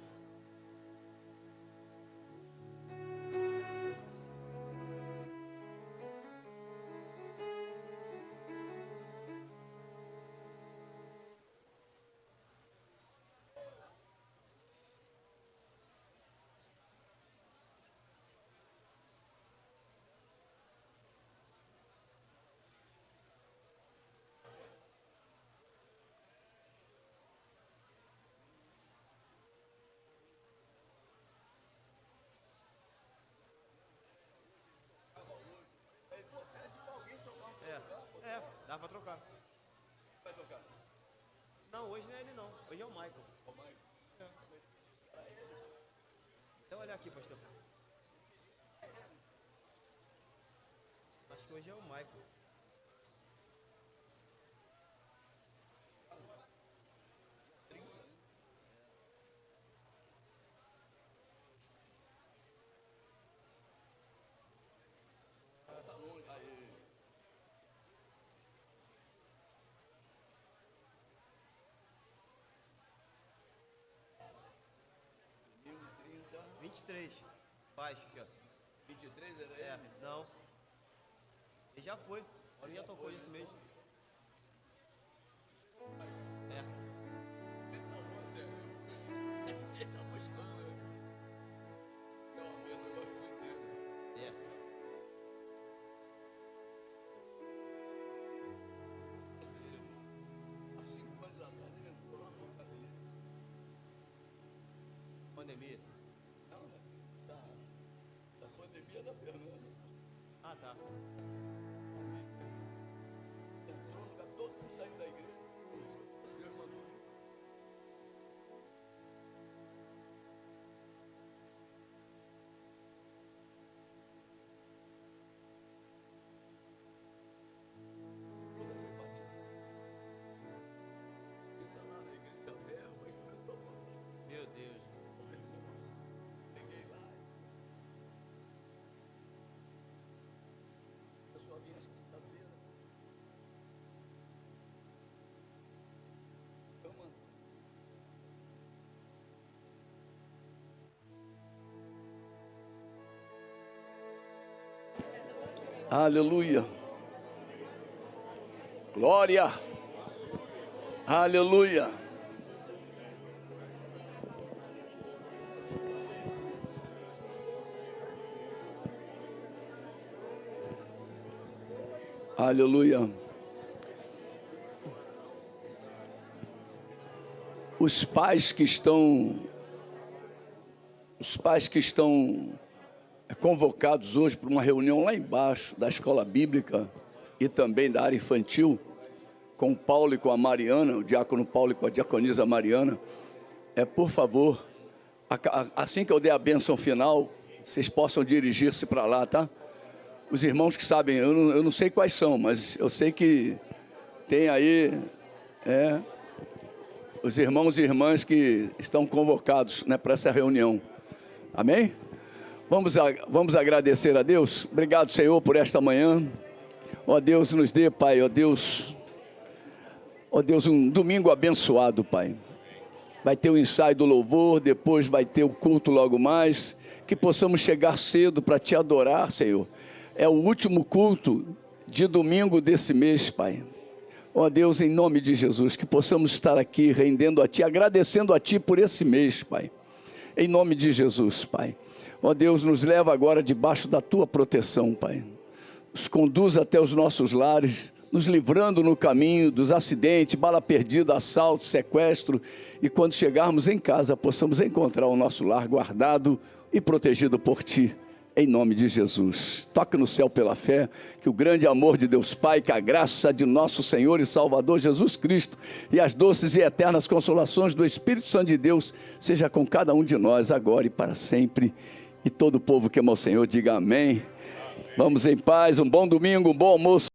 Speaker 3: Dá pra trocar.
Speaker 2: Vai tocar.
Speaker 3: Não, hoje não é ele não. Hoje é o Michael. É. Então olha aqui, pastor. Acho que hoje é o Michael.
Speaker 2: Tá longe. Aí. R$1.030.
Speaker 3: 23. Baixo aqui, ó.
Speaker 2: 23 era
Speaker 3: É,
Speaker 2: ele?
Speaker 3: não. Ele já foi. Ele já tocou esse mês. É.
Speaker 2: Ele tá longe, ele tá buscando. É uma mesa, eu gosto muito dele.
Speaker 3: É.
Speaker 2: Há 5 anos atrás ele entrou lá no cadeia.
Speaker 3: Pandemia.
Speaker 2: Não, né? Da pandemia da Fernanda.
Speaker 3: Ah, tá.
Speaker 2: Entrou no lugar, todo mundo saindo da igreja. Os meus mandou. Toda foi batizada. Ele tá lá na igreja mesmo e começou a falar.
Speaker 3: Meu Deus.
Speaker 2: Peguei lá. A pessoa vinha às quinta-feira. Eu mando. Aleluia. Glória. Aleluia. Aleluia. Os pais que estão convocados hoje para uma reunião lá embaixo da escola bíblica e também da área infantil, com o Paulo e com a Mariana, o diácono Paulo e com a diaconisa Mariana. Por favor, assim que eu der a bênção final, vocês possam dirigir-se para lá, tá? Os irmãos que sabem, eu não sei quais são, mas eu sei que tem aí os irmãos e irmãs que estão convocados, né, para essa reunião. Amém? Vamos agradecer a Deus. Obrigado, Senhor, por esta manhã. Ó Deus, nos dê, Pai, ó Deus, um domingo abençoado, Pai. Vai ter o ensaio do louvor, depois vai ter o culto logo mais. Que possamos chegar cedo para Te adorar, Senhor. É o último culto de domingo desse mês, Pai. Ó Deus, em nome de Jesus, que possamos estar aqui rendendo a Ti, agradecendo a Ti por esse mês, Pai. Em nome de Jesus, Pai. Ó Deus, nos leva agora debaixo da Tua proteção, Pai. Nos conduz até os nossos lares, nos livrando no caminho dos acidentes, bala perdida, assalto, sequestro. E quando chegarmos em casa, possamos encontrar o nosso lar guardado e protegido por Ti. Em nome de Jesus, toca no céu pela fé, que o grande amor de Deus Pai, que a graça de nosso Senhor e Salvador Jesus Cristo e as doces e eternas consolações do Espírito Santo de Deus seja com cada um de nós agora e para sempre. E todo o povo que ama o Senhor diga amém. Vamos em paz, um bom domingo, um bom almoço.